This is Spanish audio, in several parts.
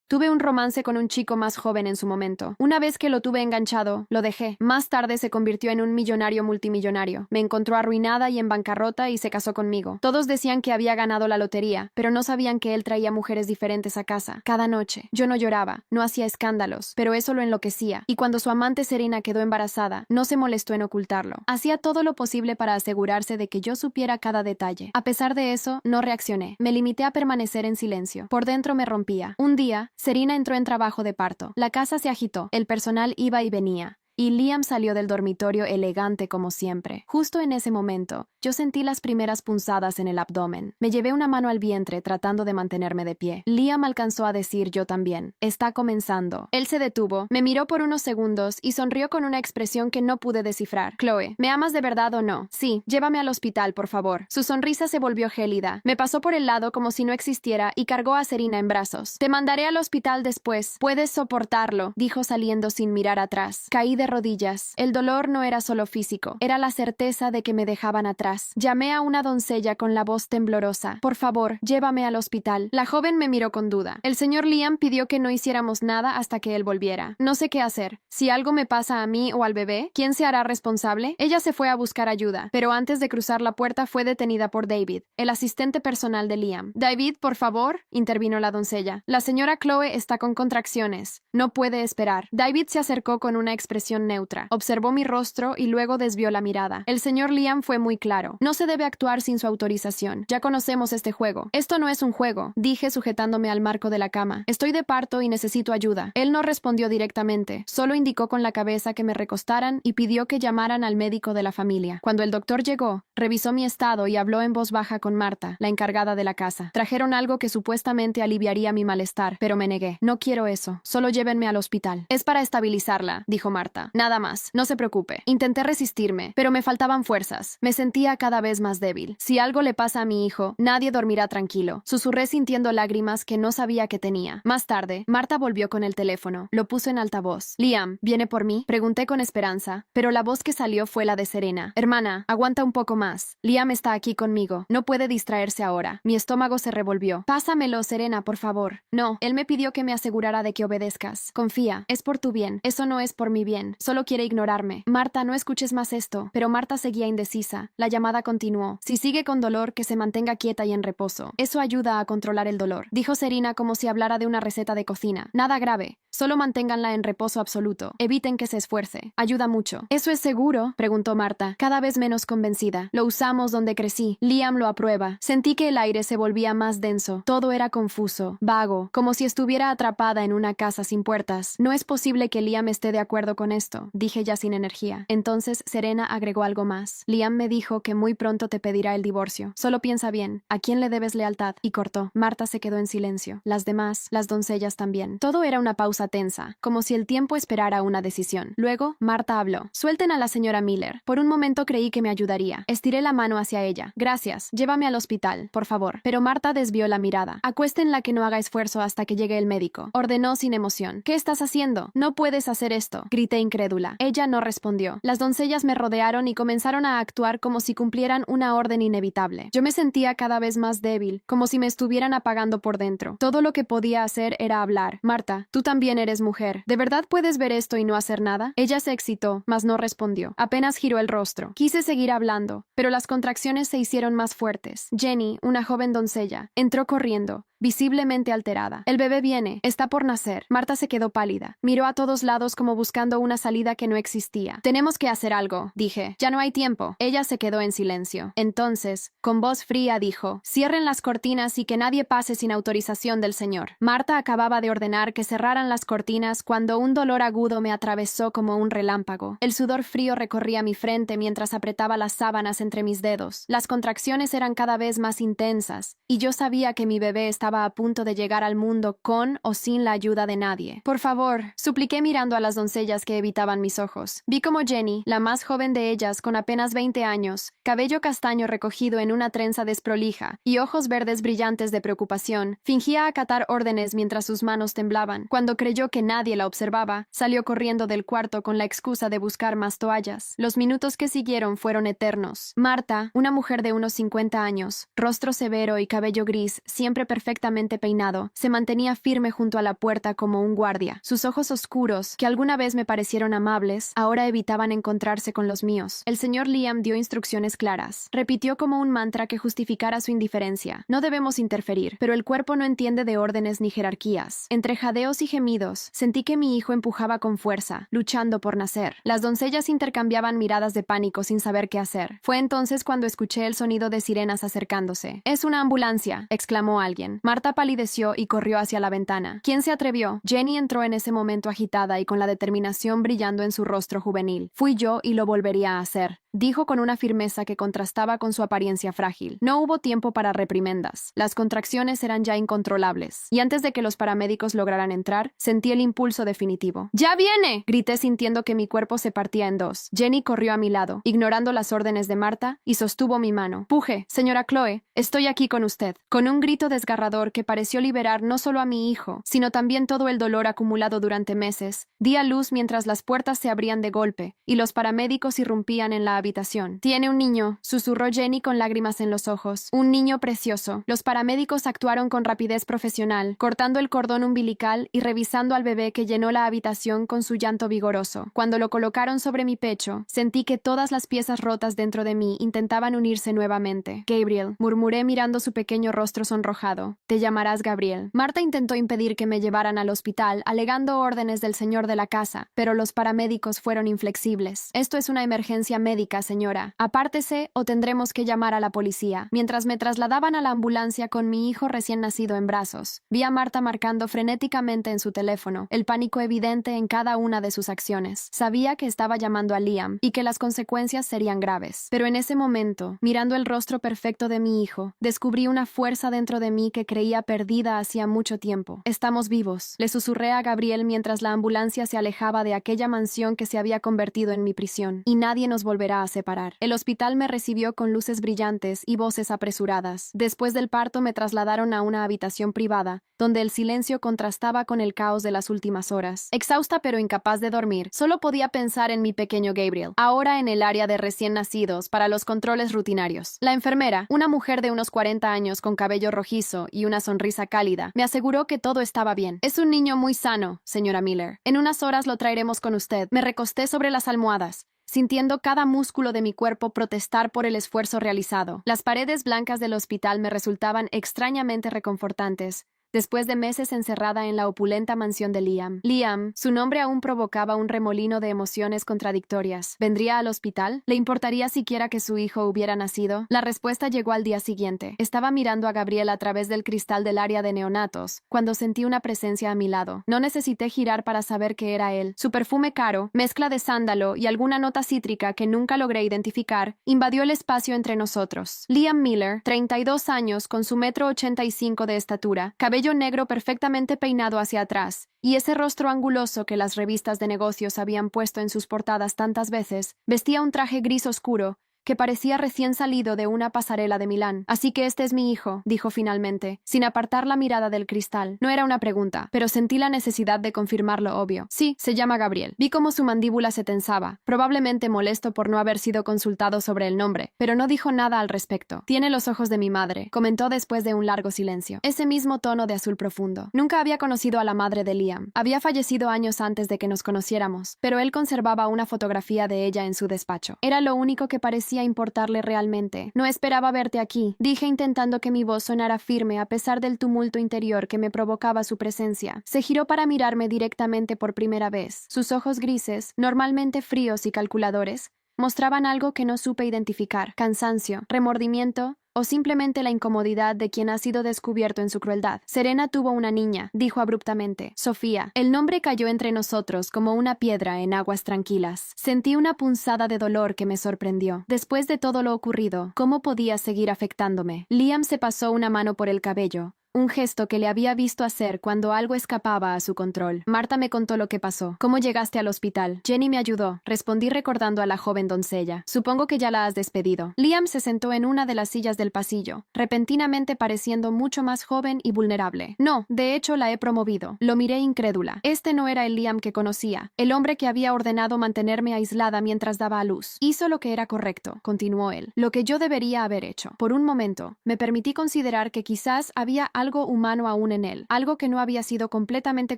Tuve un romance con un chico más joven en su momento. Una vez que lo tuve enganchado, lo dejé. Más tarde se convirtió en un millonario multimillonario. Me encontró arruinada y en bancarrota y se casó conmigo. Todos decían que había ganado la lotería, pero no sabían que él traía mujeres diferentes a casa, cada noche. Yo no lloraba, no hacía escándalos, pero eso lo enloquecía. Y cuando su amante Serena quedó embarazada, no se molestó en ocultarlo. Hacía todo lo posible para asegurarse de que yo supiera cada detalle. A pesar de eso, no reaccioné. Me limité a permanecer en silencio. Por dentro me rompía. Un día, Serena entró en trabajo de parto. La casa se agitó. El personal iba y venía. Y Liam salió del dormitorio elegante como siempre. Justo en ese momento, yo sentí las primeras punzadas en el abdomen. Me llevé una mano al vientre tratando de mantenerme de pie. Liam alcanzó a decir yo también. Está comenzando. Él se detuvo, me miró por unos segundos y sonrió con una expresión que no pude descifrar. Chloe, ¿me amas de verdad o no? Sí, llévame al hospital, por favor. Su sonrisa se volvió gélida. Me pasó por el lado como si no existiera y cargó a Serena en brazos. Te mandaré al hospital después. Puedes soportarlo, dijo saliendo sin mirar atrás. Caí de rodillas. El dolor no era solo físico, era la certeza de que me dejaban atrás. Llamé a una doncella con la voz temblorosa. Por favor, llévame al hospital. La joven me miró con duda. El señor Liam pidió que no hiciéramos nada hasta que él volviera. No sé qué hacer. Si algo me pasa a mí o al bebé, ¿quién se hará responsable? Ella se fue a buscar ayuda, pero antes de cruzar la puerta fue detenida por David, el asistente personal de Liam. David, por favor, intervino la doncella. La señora Chloe está con contracciones. No puede esperar. David se acercó con una expresión neutra. Observó mi rostro y luego desvió la mirada. El señor Liam fue muy claro. No se debe actuar sin su autorización. Ya conocemos este juego. Esto no es un juego, dije sujetándome al marco de la cama. Estoy de parto y necesito ayuda. Él no respondió directamente. Solo indicó con la cabeza que me recostaran y pidió que llamaran al médico de la familia. Cuando el doctor llegó, revisó mi estado y habló en voz baja con Marta, la encargada de la casa. Trajeron algo que supuestamente aliviaría mi malestar, pero me negué. No quiero eso. Solo llévenme al hospital. Es para estabilizarla, dijo Marta. Nada más. No se preocupe. Intenté resistirme, pero me faltaban fuerzas. Me sentía cada vez más débil. Si algo le pasa a mi hijo, nadie dormirá tranquilo. Susurré sintiendo lágrimas que no sabía que tenía. Más tarde, Marta volvió con el teléfono. Lo puso en altavoz. Liam, ¿viene por mí? Pregunté con esperanza, pero la voz que salió fue la de Serena. Hermana, aguanta un poco más. Liam está aquí conmigo. No puede distraerse ahora. Mi estómago se revolvió. Pásamelo, Serena, por favor. No, él me pidió que me asegurara de que obedezcas. Confía. Es por tu bien. Eso no es por mi bien. Solo quiere ignorarme. Marta, no escuches más esto. Pero Marta seguía indecisa. La llamada continuó. Si sigue con dolor, que se mantenga quieta y en reposo. Eso ayuda a controlar el dolor, dijo Serena como si hablara de una receta de cocina. Nada grave. Solo manténganla en reposo absoluto. Eviten que se esfuerce. Ayuda mucho. ¿Eso es seguro?, preguntó Marta, cada vez menos convencida. Lo usamos donde crecí. Liam lo aprueba. Sentí que el aire se volvía más denso. Todo era confuso, vago, como si estuviera atrapada en una casa sin puertas. No es posible que Liam esté de acuerdo con esto, dije ya sin energía. Entonces Serena agregó algo más. Liam me dijo que muy pronto te pedirá el divorcio. Solo piensa bien. ¿A quién le debes lealtad? Y cortó. Marta se quedó en silencio. Las demás, las doncellas también. Todo era una pausa tensa, como si el tiempo esperara una decisión. Luego, Marta habló. Suelten a la señora Miller. Por un momento creí que me ayudaría. Estiré la mano hacia ella. Gracias. Llévame al hospital, por favor. Pero Marta desvió la mirada. Acuéstenla que no haga esfuerzo hasta que llegue el médico. Ordenó sin emoción. ¿Qué estás haciendo? No puedes hacer esto. Grité incrédula. Ella no respondió. Las doncellas me rodearon y comenzaron a actuar como si cumplieran una orden inevitable. Yo me sentía cada vez más débil, como si me estuvieran apagando por dentro. Todo lo que podía hacer era hablar. Marta, tú también eres mujer. ¿De verdad puedes ver esto y no hacer nada? Ella se excitó, mas no respondió. Apenas giró el rostro. Quise seguir hablando, pero las contracciones se hicieron más fuertes. Jenny, una joven doncella, entró corriendo, visiblemente alterada. El bebé viene. Está por nacer. Marta se quedó pálida. Miró a todos lados como buscando una salida que no existía. Tenemos que hacer algo, dije. Ya no hay tiempo. Ella se quedó en silencio. Entonces, con voz fría dijo, cierren las cortinas y que nadie pase sin autorización del señor. Marta acababa de ordenar que cerraran las cortinas cuando un dolor agudo me atravesó como un relámpago. El sudor frío recorría mi frente mientras apretaba las sábanas entre mis dedos. Las contracciones eran cada vez más intensas, y yo sabía que mi bebé estaba a punto de llegar al mundo con o sin la ayuda de nadie. Por favor, supliqué mirando a las doncellas que evitaban mis ojos. Vi como Jenny, la más joven de ellas con apenas 20 años, cabello castaño recogido en una trenza desprolija y ojos verdes brillantes de preocupación, fingía acatar órdenes mientras sus manos temblaban. Cuando creyó que nadie la observaba, salió corriendo del cuarto con la excusa de buscar más toallas. Los minutos que siguieron fueron eternos. Marta, una mujer de unos 50 años, rostro severo y cabello gris, siempre perfectamente perfectamente peinado, se mantenía firme junto a la puerta como un guardia. Sus ojos oscuros, que alguna vez me parecieron amables, ahora evitaban encontrarse con los míos. El señor Liam dio instrucciones claras. Repitió como un mantra que justificara su indiferencia. No debemos interferir, pero el cuerpo no entiende de órdenes ni jerarquías. Entre jadeos y gemidos, sentí que mi hijo empujaba con fuerza, luchando por nacer. Las doncellas intercambiaban miradas de pánico sin saber qué hacer. Fue entonces cuando escuché el sonido de sirenas acercándose. «¡Es una ambulancia!», exclamó alguien. Marta palideció y corrió hacia la ventana. ¿Quién se atrevió? Jenny entró en ese momento agitada y con la determinación brillando en su rostro juvenil. «Fui yo y lo volvería a hacer», dijo con una firmeza que contrastaba con su apariencia frágil. No hubo tiempo para reprimendas. Las contracciones eran ya incontrolables. Y antes de que los paramédicos lograran entrar, sentí el impulso definitivo. «¡Ya viene!», grité sintiendo que mi cuerpo se partía en dos. Jenny corrió a mi lado, ignorando las órdenes de Marta, y sostuvo mi mano. «Puje, señora Chloe, estoy aquí con usted». Con un grito desgarrador que pareció liberar no solo a mi hijo, sino también todo el dolor acumulado durante meses, di a luz mientras las puertas se abrían de golpe, y los paramédicos irrumpían en la habitación. «Tiene un niño», susurró Jenny con lágrimas en los ojos. «Un niño precioso». Los paramédicos actuaron con rapidez profesional, cortando el cordón umbilical y revisando al bebé que llenó la habitación con su llanto vigoroso. Cuando lo colocaron sobre mi pecho, sentí que todas las piezas rotas dentro de mí intentaban unirse nuevamente. «Gabriel», murmuré mirando su pequeño rostro sonrojado. «Te llamarás Gabriel». Marta intentó impedir que me llevaran al hospital, alegando órdenes del señor de la casa, pero los paramédicos fueron inflexibles. «Esto es una emergencia médica, señora. Apártese o tendremos que llamar a la policía». Mientras me trasladaban a la ambulancia con mi hijo recién nacido en brazos, vi a Marta marcando frenéticamente en su teléfono, el pánico evidente en cada una de sus acciones. Sabía que estaba llamando a Liam y que las consecuencias serían graves. Pero en ese momento, mirando el rostro perfecto de mi hijo, descubrí una fuerza dentro de mí que creía perdida hacía mucho tiempo. «Estamos vivos», le susurré a Gabriel mientras la ambulancia se alejaba de aquella mansión que se había convertido en mi prisión. «Y nadie nos volverá a separar». El hospital me recibió con luces brillantes y voces apresuradas. Después del parto me trasladaron a una habitación privada, donde el silencio contrastaba con el caos de las últimas horas. Exhausta pero incapaz de dormir, solo podía pensar en mi pequeño Gabriel, ahora en el área de recién nacidos para los controles rutinarios. La enfermera, una mujer de unos 40 años con cabello rojizo y una sonrisa cálida, me aseguró que todo estaba bien. «Es un niño muy sano, señora Miller. En unas horas lo traeremos con usted». Me recosté sobre las almohadas, sintiendo cada músculo de mi cuerpo protestar por el esfuerzo realizado. Las paredes blancas del hospital me resultaban extrañamente reconfortantes, después de meses encerrada en la opulenta mansión de Liam. Liam, su nombre aún provocaba un remolino de emociones contradictorias. ¿Vendría al hospital? ¿Le importaría siquiera que su hijo hubiera nacido? La respuesta llegó al día siguiente. Estaba mirando a Gabriel a través del cristal del área de neonatos, cuando sentí una presencia a mi lado. No necesité girar para saber que era él. Su perfume caro, mezcla de sándalo y alguna nota cítrica que nunca logré identificar, invadió el espacio entre nosotros. Liam Miller, 32 años, con su 1,85 m de estatura, cabello negro perfectamente peinado hacia atrás, y ese rostro anguloso que las revistas de negocios habían puesto en sus portadas tantas veces, vestía un traje gris oscuro que parecía recién salido de una pasarela de Milán. «Así que este es mi hijo», dijo finalmente, sin apartar la mirada del cristal. No era una pregunta, pero sentí la necesidad de confirmar lo obvio. «Sí, se llama Gabriel». Vi cómo su mandíbula se tensaba, probablemente molesto por no haber sido consultado sobre el nombre, pero no dijo nada al respecto. «Tiene los ojos de mi madre», comentó después de un largo silencio. Ese mismo tono de azul profundo. Nunca había conocido a la madre de Liam. Había fallecido años antes de que nos conociéramos, pero él conservaba una fotografía de ella en su despacho. Era lo único que parecía importarle realmente. «No esperaba verte aquí», dije intentando que mi voz sonara firme a pesar del tumulto interior que me provocaba su presencia. Se giró para mirarme directamente por primera vez. Sus ojos grises, normalmente fríos y calculadores, mostraban algo que no supe identificar: cansancio, remordimiento o simplemente la incomodidad de quien ha sido descubierto en su crueldad. «Serena tuvo una niña», dijo abruptamente. «Sofía». El nombre cayó entre nosotros como una piedra en aguas tranquilas. Sentí una punzada de dolor que me sorprendió. Después de todo lo ocurrido, ¿cómo podía seguir afectándome? Liam se pasó una mano por el cabello, un gesto que le había visto hacer cuando algo escapaba a su control. Marta me contó lo que pasó. «¿Cómo llegaste al hospital?» «Jenny me ayudó», respondí recordando a la joven doncella. «Supongo que ya la has despedido». Liam se sentó en una de las sillas del pasillo, repentinamente pareciendo mucho más joven y vulnerable. «No, de hecho la he promovido». Lo miré incrédula. Este no era el Liam que conocía, el hombre que había ordenado mantenerme aislada mientras daba a luz. «Hizo lo que era correcto», continuó él, «lo que yo debería haber hecho». Por un momento, me permití considerar que quizás había algo humano aún en él, algo que no había sido completamente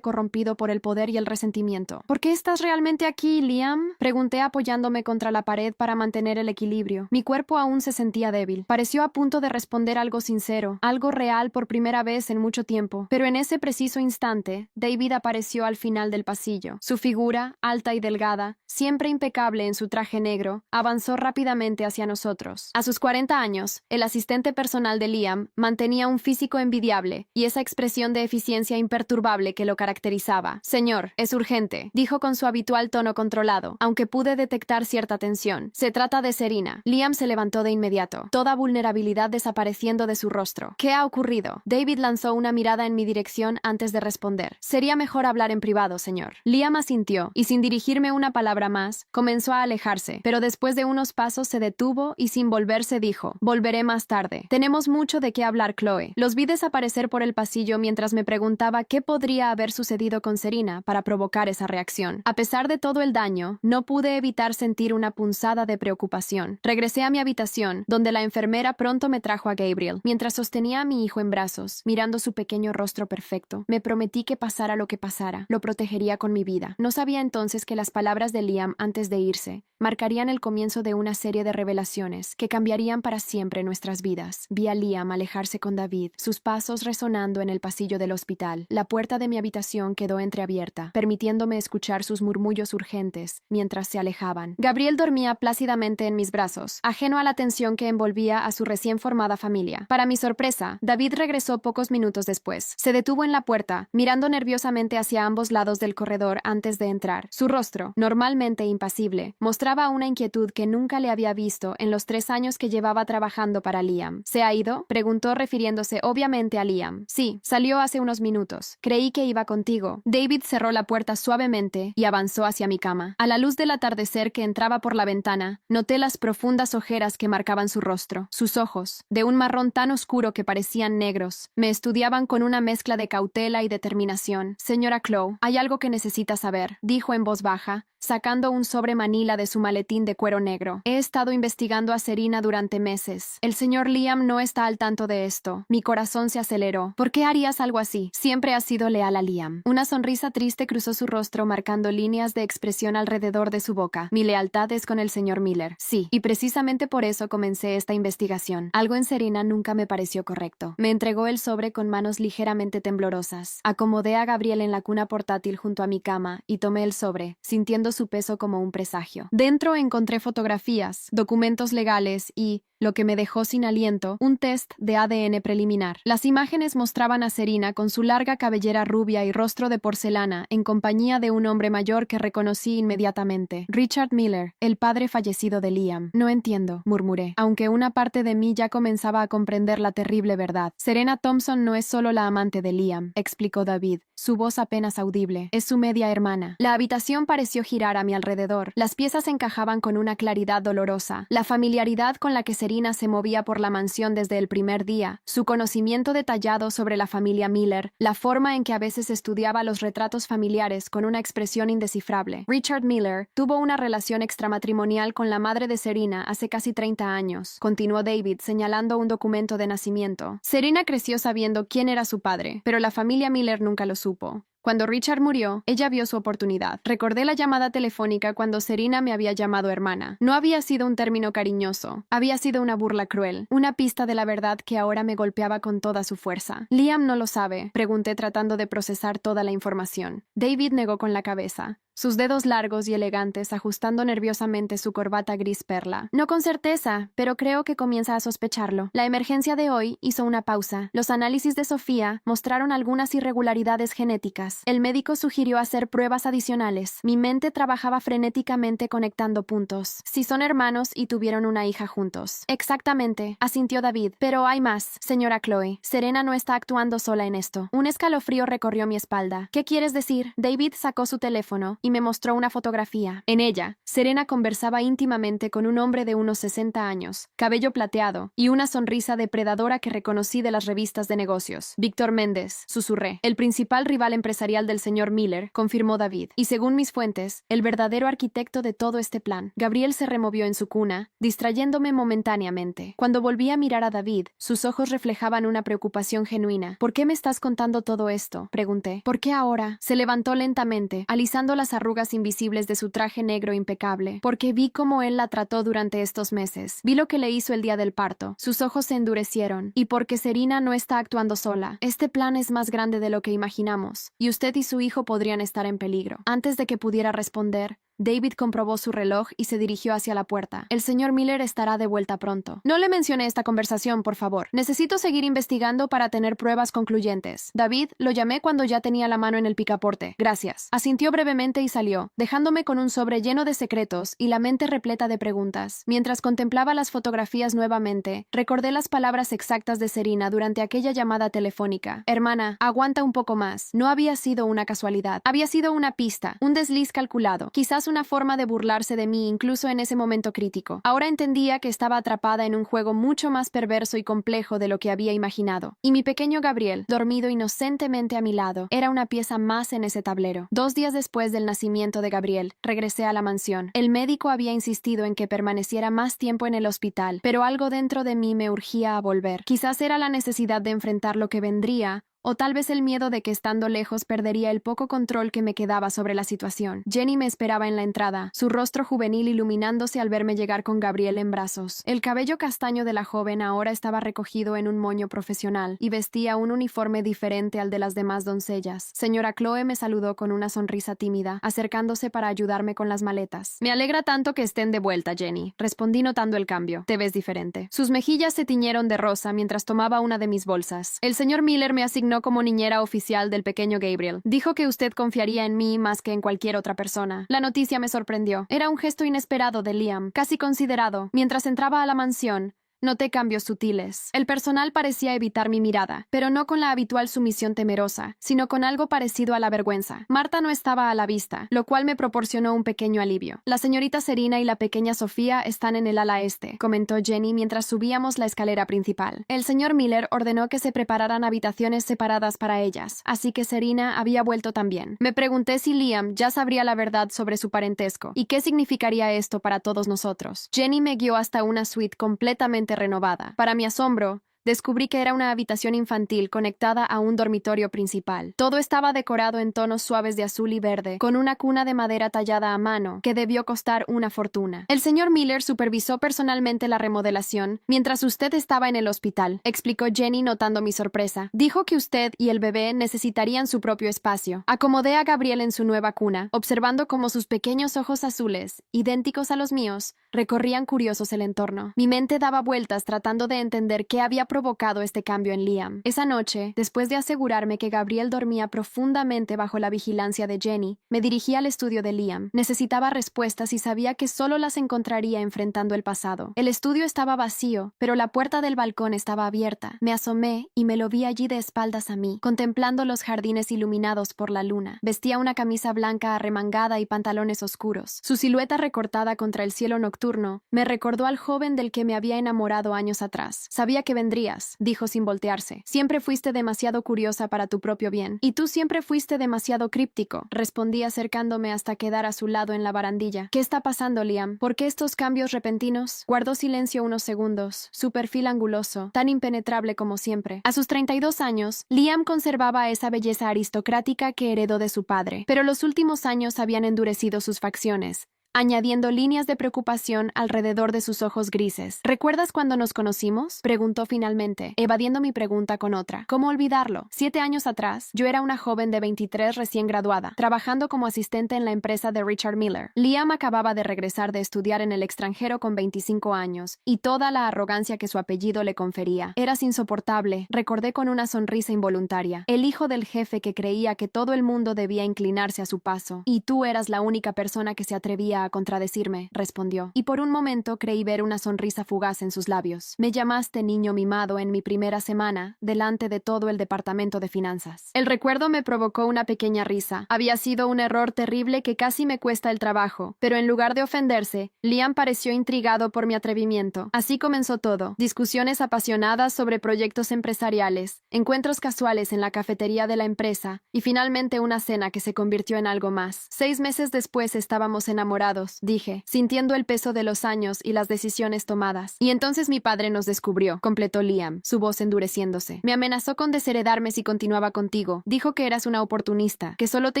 corrompido por el poder y el resentimiento. ¿Por qué estás realmente aquí, Liam? Pregunté apoyándome contra la pared para mantener el equilibrio. Mi cuerpo aún se sentía débil. Pareció a punto de responder algo sincero, algo real por primera vez en mucho tiempo. Pero en ese preciso instante, David apareció al final del pasillo. Su figura, alta y delgada, siempre impecable en su traje negro, avanzó rápidamente hacia nosotros. A sus 40 años, el asistente personal de Liam mantenía un físico envidiable y esa expresión de eficiencia imperturbable que lo caracterizaba. «Señor, es urgente», dijo con su habitual tono controlado, aunque pude detectar cierta tensión. «Se trata de Serena». Liam se levantó de inmediato, toda vulnerabilidad desapareciendo de su rostro. «¿Qué ha ocurrido?» David lanzó una mirada en mi dirección antes de responder. «Sería mejor hablar en privado, señor». Liam asintió, y sin dirigirme una palabra más, comenzó a alejarse, pero después de unos pasos se detuvo y sin volverse dijo: «Volveré más tarde. Tenemos mucho de qué hablar, Chloe». Los vi desaparecer por el pasillo mientras me preguntaba qué podría haber sucedido con Serena para provocar esa reacción. A pesar de todo el daño, no pude evitar sentir una punzada de preocupación. Regresé a mi habitación, donde la enfermera pronto me trajo a Gabriel. Mientras sostenía a mi hijo en brazos, mirando su pequeño rostro perfecto, me prometí que pasara lo que pasara, lo protegería con mi vida. No sabía entonces que las palabras de Liam antes de irse marcarían el comienzo de una serie de revelaciones que cambiarían para siempre nuestras vidas. Vi a Liam alejarse con David, sus pasos resonando en el pasillo del hospital. La puerta de mi habitación quedó entreabierta, permitiéndome escuchar sus murmullos urgentes mientras se alejaban. Gabriel dormía plácidamente en mis brazos, ajeno a la tensión que envolvía a su recién formada familia. Para mi sorpresa, David regresó pocos minutos después. Se detuvo en la puerta, mirando nerviosamente hacia ambos lados del corredor antes de entrar. Su rostro, normalmente impasible, mostraba una inquietud que nunca le había visto en los 3 años que llevaba trabajando para Liam. ¿Se ha ido?, preguntó refiriéndose obviamente a Liam. Sí, salió hace unos minutos. Creí que iba contigo. David cerró la puerta suavemente y avanzó hacia mi cama. A la luz del atardecer que entraba por la ventana, noté las profundas ojeras que marcaban su rostro. Sus ojos, de un marrón tan oscuro que parecían negros, me estudiaban con una mezcla de cautela y determinación. «Señora Chloe, hay algo que necesita saber», dijo en voz baja, sacando un sobre manila de su maletín de cuero negro. «He estado investigando a Serena durante meses. El señor Liam no está al tanto de esto». Mi corazón se aceleró. «¿Por qué harías algo así? Siempre has sido leal a Liam». Una sonrisa triste cruzó su rostro marcando líneas de expresión alrededor de su boca. «Mi lealtad es con el señor Miller». «Sí, y precisamente por eso comencé esta investigación. Algo en Serena nunca me pareció correcto». Me entregó el sobre con manos ligeramente temblorosas. Acomodé a Gabriel en la cuna portátil junto a mi cama y tomé el sobre, sintiendo su peso como un presagio. Dentro encontré fotografías, documentos legales y, lo que me dejó sin aliento, un test de ADN preliminar. Las imágenes mostraban a Serena con su larga cabellera rubia y rostro de porcelana en compañía de un hombre mayor que reconocí inmediatamente. Richard Miller, el padre fallecido de Liam. «No entiendo», murmuré, aunque una parte de mí ya comenzaba a comprender la terrible verdad. «Serena Thompson no es solo la amante de Liam», explicó David, su voz apenas audible. «Es su media hermana». La habitación pareció girar a mi alrededor. Las piezas encajaban con una claridad dolorosa. La familiaridad con la que Serena se movía por la mansión desde el primer día, su conocimiento detallado sobre la familia Miller, la forma en que a veces estudiaba los retratos familiares con una expresión indescifrable. Richard Miller tuvo una relación extramatrimonial con la madre de Serena hace casi 30 años, continuó David señalando un documento de nacimiento. Serena creció sabiendo quién era su padre, pero la familia Miller nunca lo supo. Cuando Richard murió, ella vio su oportunidad. Recordé la llamada telefónica cuando Serena me había llamado hermana. No había sido un término cariñoso. Había sido una burla cruel. Una pista de la verdad que ahora me golpeaba con toda su fuerza. «¿Liam no lo sabe?», pregunté tratando de procesar toda la información. David negó con la cabeza, sus dedos largos y elegantes ajustando nerviosamente su corbata gris perla. «No con certeza, pero creo que comienza a sospecharlo. La emergencia de hoy hizo una pausa. Los análisis de Sofía mostraron algunas irregularidades genéticas. El médico sugirió hacer pruebas adicionales. Mi mente trabajaba frenéticamente conectando puntos. Si son hermanos y tuvieron una hija juntos». «Exactamente», asintió David. «Pero hay más, señora Chloe. Serena no está actuando sola en esto». Un escalofrío recorrió mi espalda. «¿Qué quieres decir?» David sacó su teléfono y me mostró una fotografía. En ella, Serena conversaba íntimamente con un hombre de unos 60 años, cabello plateado y una sonrisa depredadora que reconocí de las revistas de negocios. «Víctor Méndez», susurré, «el principal rival empresarial empresarial del señor Miller, confirmó David. Y según mis fuentes, el verdadero arquitecto de todo este plan. Gabriel se removió en su cuna, distrayéndome momentáneamente. Cuando volví a mirar a David, sus ojos reflejaban una preocupación genuina. ¿Por qué me estás contando todo esto?, pregunté. ¿Por qué ahora? Se levantó lentamente, alisando las arrugas invisibles de su traje negro impecable. Porque vi cómo él la trató durante estos meses. Vi lo que le hizo el día del parto. Sus ojos se endurecieron. Y porque Serena no está actuando sola. Este plan es más grande de lo que imaginamos. Y usted y su hijo podrían estar en peligro. Antes de que pudiera responder, David comprobó su reloj y se dirigió hacia la puerta. El señor Miller estará de vuelta pronto. No le mencione esta conversación, por favor. Necesito seguir investigando para tener pruebas concluyentes. David, lo llamé cuando ya tenía la mano en el picaporte. Gracias. Asintió brevemente y salió, dejándome con un sobre lleno de secretos y la mente repleta de preguntas. Mientras contemplaba las fotografías nuevamente, recordé las palabras exactas de Serena durante aquella llamada telefónica. Hermana, aguanta un poco más. No había sido una casualidad. Había sido una pista, un desliz calculado. Quizás una forma de burlarse de mí incluso en ese momento crítico. Ahora entendía que estaba atrapada en un juego mucho más perverso y complejo de lo que había imaginado. Y mi pequeño Gabriel, dormido inocentemente a mi lado, era una pieza más en ese tablero. 2 días después del nacimiento de Gabriel, regresé a la mansión. El médico había insistido en que permaneciera más tiempo en el hospital, pero algo dentro de mí me urgía a volver. Quizás era la necesidad de enfrentar lo que vendría, o tal vez el miedo de que estando lejos perdería el poco control que me quedaba sobre la situación. Jenny me esperaba en la entrada, su rostro juvenil iluminándose al verme llegar con Gabriel en brazos. El cabello castaño de la joven ahora estaba recogido en un moño profesional y vestía un uniforme diferente al de las demás doncellas. Señora Chloe me saludó con una sonrisa tímida, acercándose para ayudarme con las maletas. Me alegra tanto que estén de vuelta, Jenny, respondí notando el cambio. Te ves diferente. Sus mejillas se tiñeron de rosa mientras tomaba una de mis bolsas. El señor Miller me asignó como niñera oficial del pequeño Gabriel. Dijo que usted confiaría en mí más que en cualquier otra persona. La noticia me sorprendió. Era un gesto inesperado de Liam, casi considerado. Mientras entraba a la mansión, noté cambios sutiles. El personal parecía evitar mi mirada, pero no con la habitual sumisión temerosa, sino con algo parecido a la vergüenza. Marta no estaba a la vista, lo cual me proporcionó un pequeño alivio. La señorita Serena y la pequeña Sofía están en el ala este, comentó Jenny mientras subíamos la escalera principal. El señor Miller ordenó que se prepararan habitaciones separadas para ellas, así que Serena había vuelto también. Me pregunté si Liam ya sabría la verdad sobre su parentesco, y qué significaría esto para todos nosotros. Jenny me guió hasta una suite completamente renovada. Para mi asombro, descubrí que era una habitación infantil conectada a un dormitorio principal. Todo estaba decorado en tonos suaves de azul y verde, con una cuna de madera tallada a mano, que debió costar una fortuna. El señor Miller supervisó personalmente la remodelación mientras usted estaba en el hospital, explicó Jenny notando mi sorpresa. Dijo que usted y el bebé necesitarían su propio espacio. Acomodé a Gabriel en su nueva cuna, observando cómo sus pequeños ojos azules, idénticos a los míos, recorrían curiosos el entorno. Mi mente daba vueltas tratando de entender qué había provocado este cambio en Liam. Esa noche, después de asegurarme que Gabriel dormía profundamente bajo la vigilancia de Jenny, me dirigí al estudio de Liam. Necesitaba respuestas y sabía que solo las encontraría enfrentando el pasado. El estudio estaba vacío, pero la puerta del balcón estaba abierta. Me asomé y me lo vi allí de espaldas a mí, contemplando los jardines iluminados por la luna. Vestía una camisa blanca arremangada y pantalones oscuros. Su silueta recortada contra el cielo nocturno me recordó al joven del que me había enamorado años atrás. Sabía que vendría, dijo sin voltearse. Siempre fuiste demasiado curiosa para tu propio bien. Y tú siempre fuiste demasiado críptico, respondí acercándome hasta quedar a su lado en la barandilla. ¿Qué está pasando, Liam? ¿Por qué estos cambios repentinos? Guardó silencio unos segundos, su perfil anguloso, tan impenetrable como siempre. A sus 32 años, Liam conservaba esa belleza aristocrática que heredó de su padre, pero los últimos años habían endurecido sus facciones, añadiendo líneas de preocupación alrededor de sus ojos grises. ¿Recuerdas cuando nos conocimos?, preguntó finalmente, evadiendo mi pregunta con otra. ¿Cómo olvidarlo? 7 años atrás, yo era una joven de 23 recién graduada, trabajando como asistente en la empresa de Richard Miller. Liam acababa de regresar de estudiar en el extranjero con 25 años, y toda la arrogancia que su apellido le confería. Eras insoportable, recordé con una sonrisa involuntaria. El hijo del jefe que creía que todo el mundo debía inclinarse a su paso, y tú eras la única persona que se atrevía a contradecirme, respondió, y por un momento creí ver una sonrisa fugaz en sus labios. Me llamaste niño mimado en mi primera semana, delante de todo el departamento de finanzas. El recuerdo me provocó una pequeña risa. Había sido un error terrible que casi me cuesta el trabajo, pero en lugar de ofenderse, Liam pareció intrigado por mi atrevimiento. Así comenzó todo. Discusiones apasionadas sobre proyectos empresariales, encuentros casuales en la cafetería de la empresa, y finalmente una cena que se convirtió en algo más. 6 meses después estábamos enamorados, dije, sintiendo el peso de los años y las decisiones tomadas. Y entonces mi padre nos descubrió, completó Liam, su voz endureciéndose. Me amenazó con desheredarme si continuaba contigo. Dijo que eras una oportunista, que solo te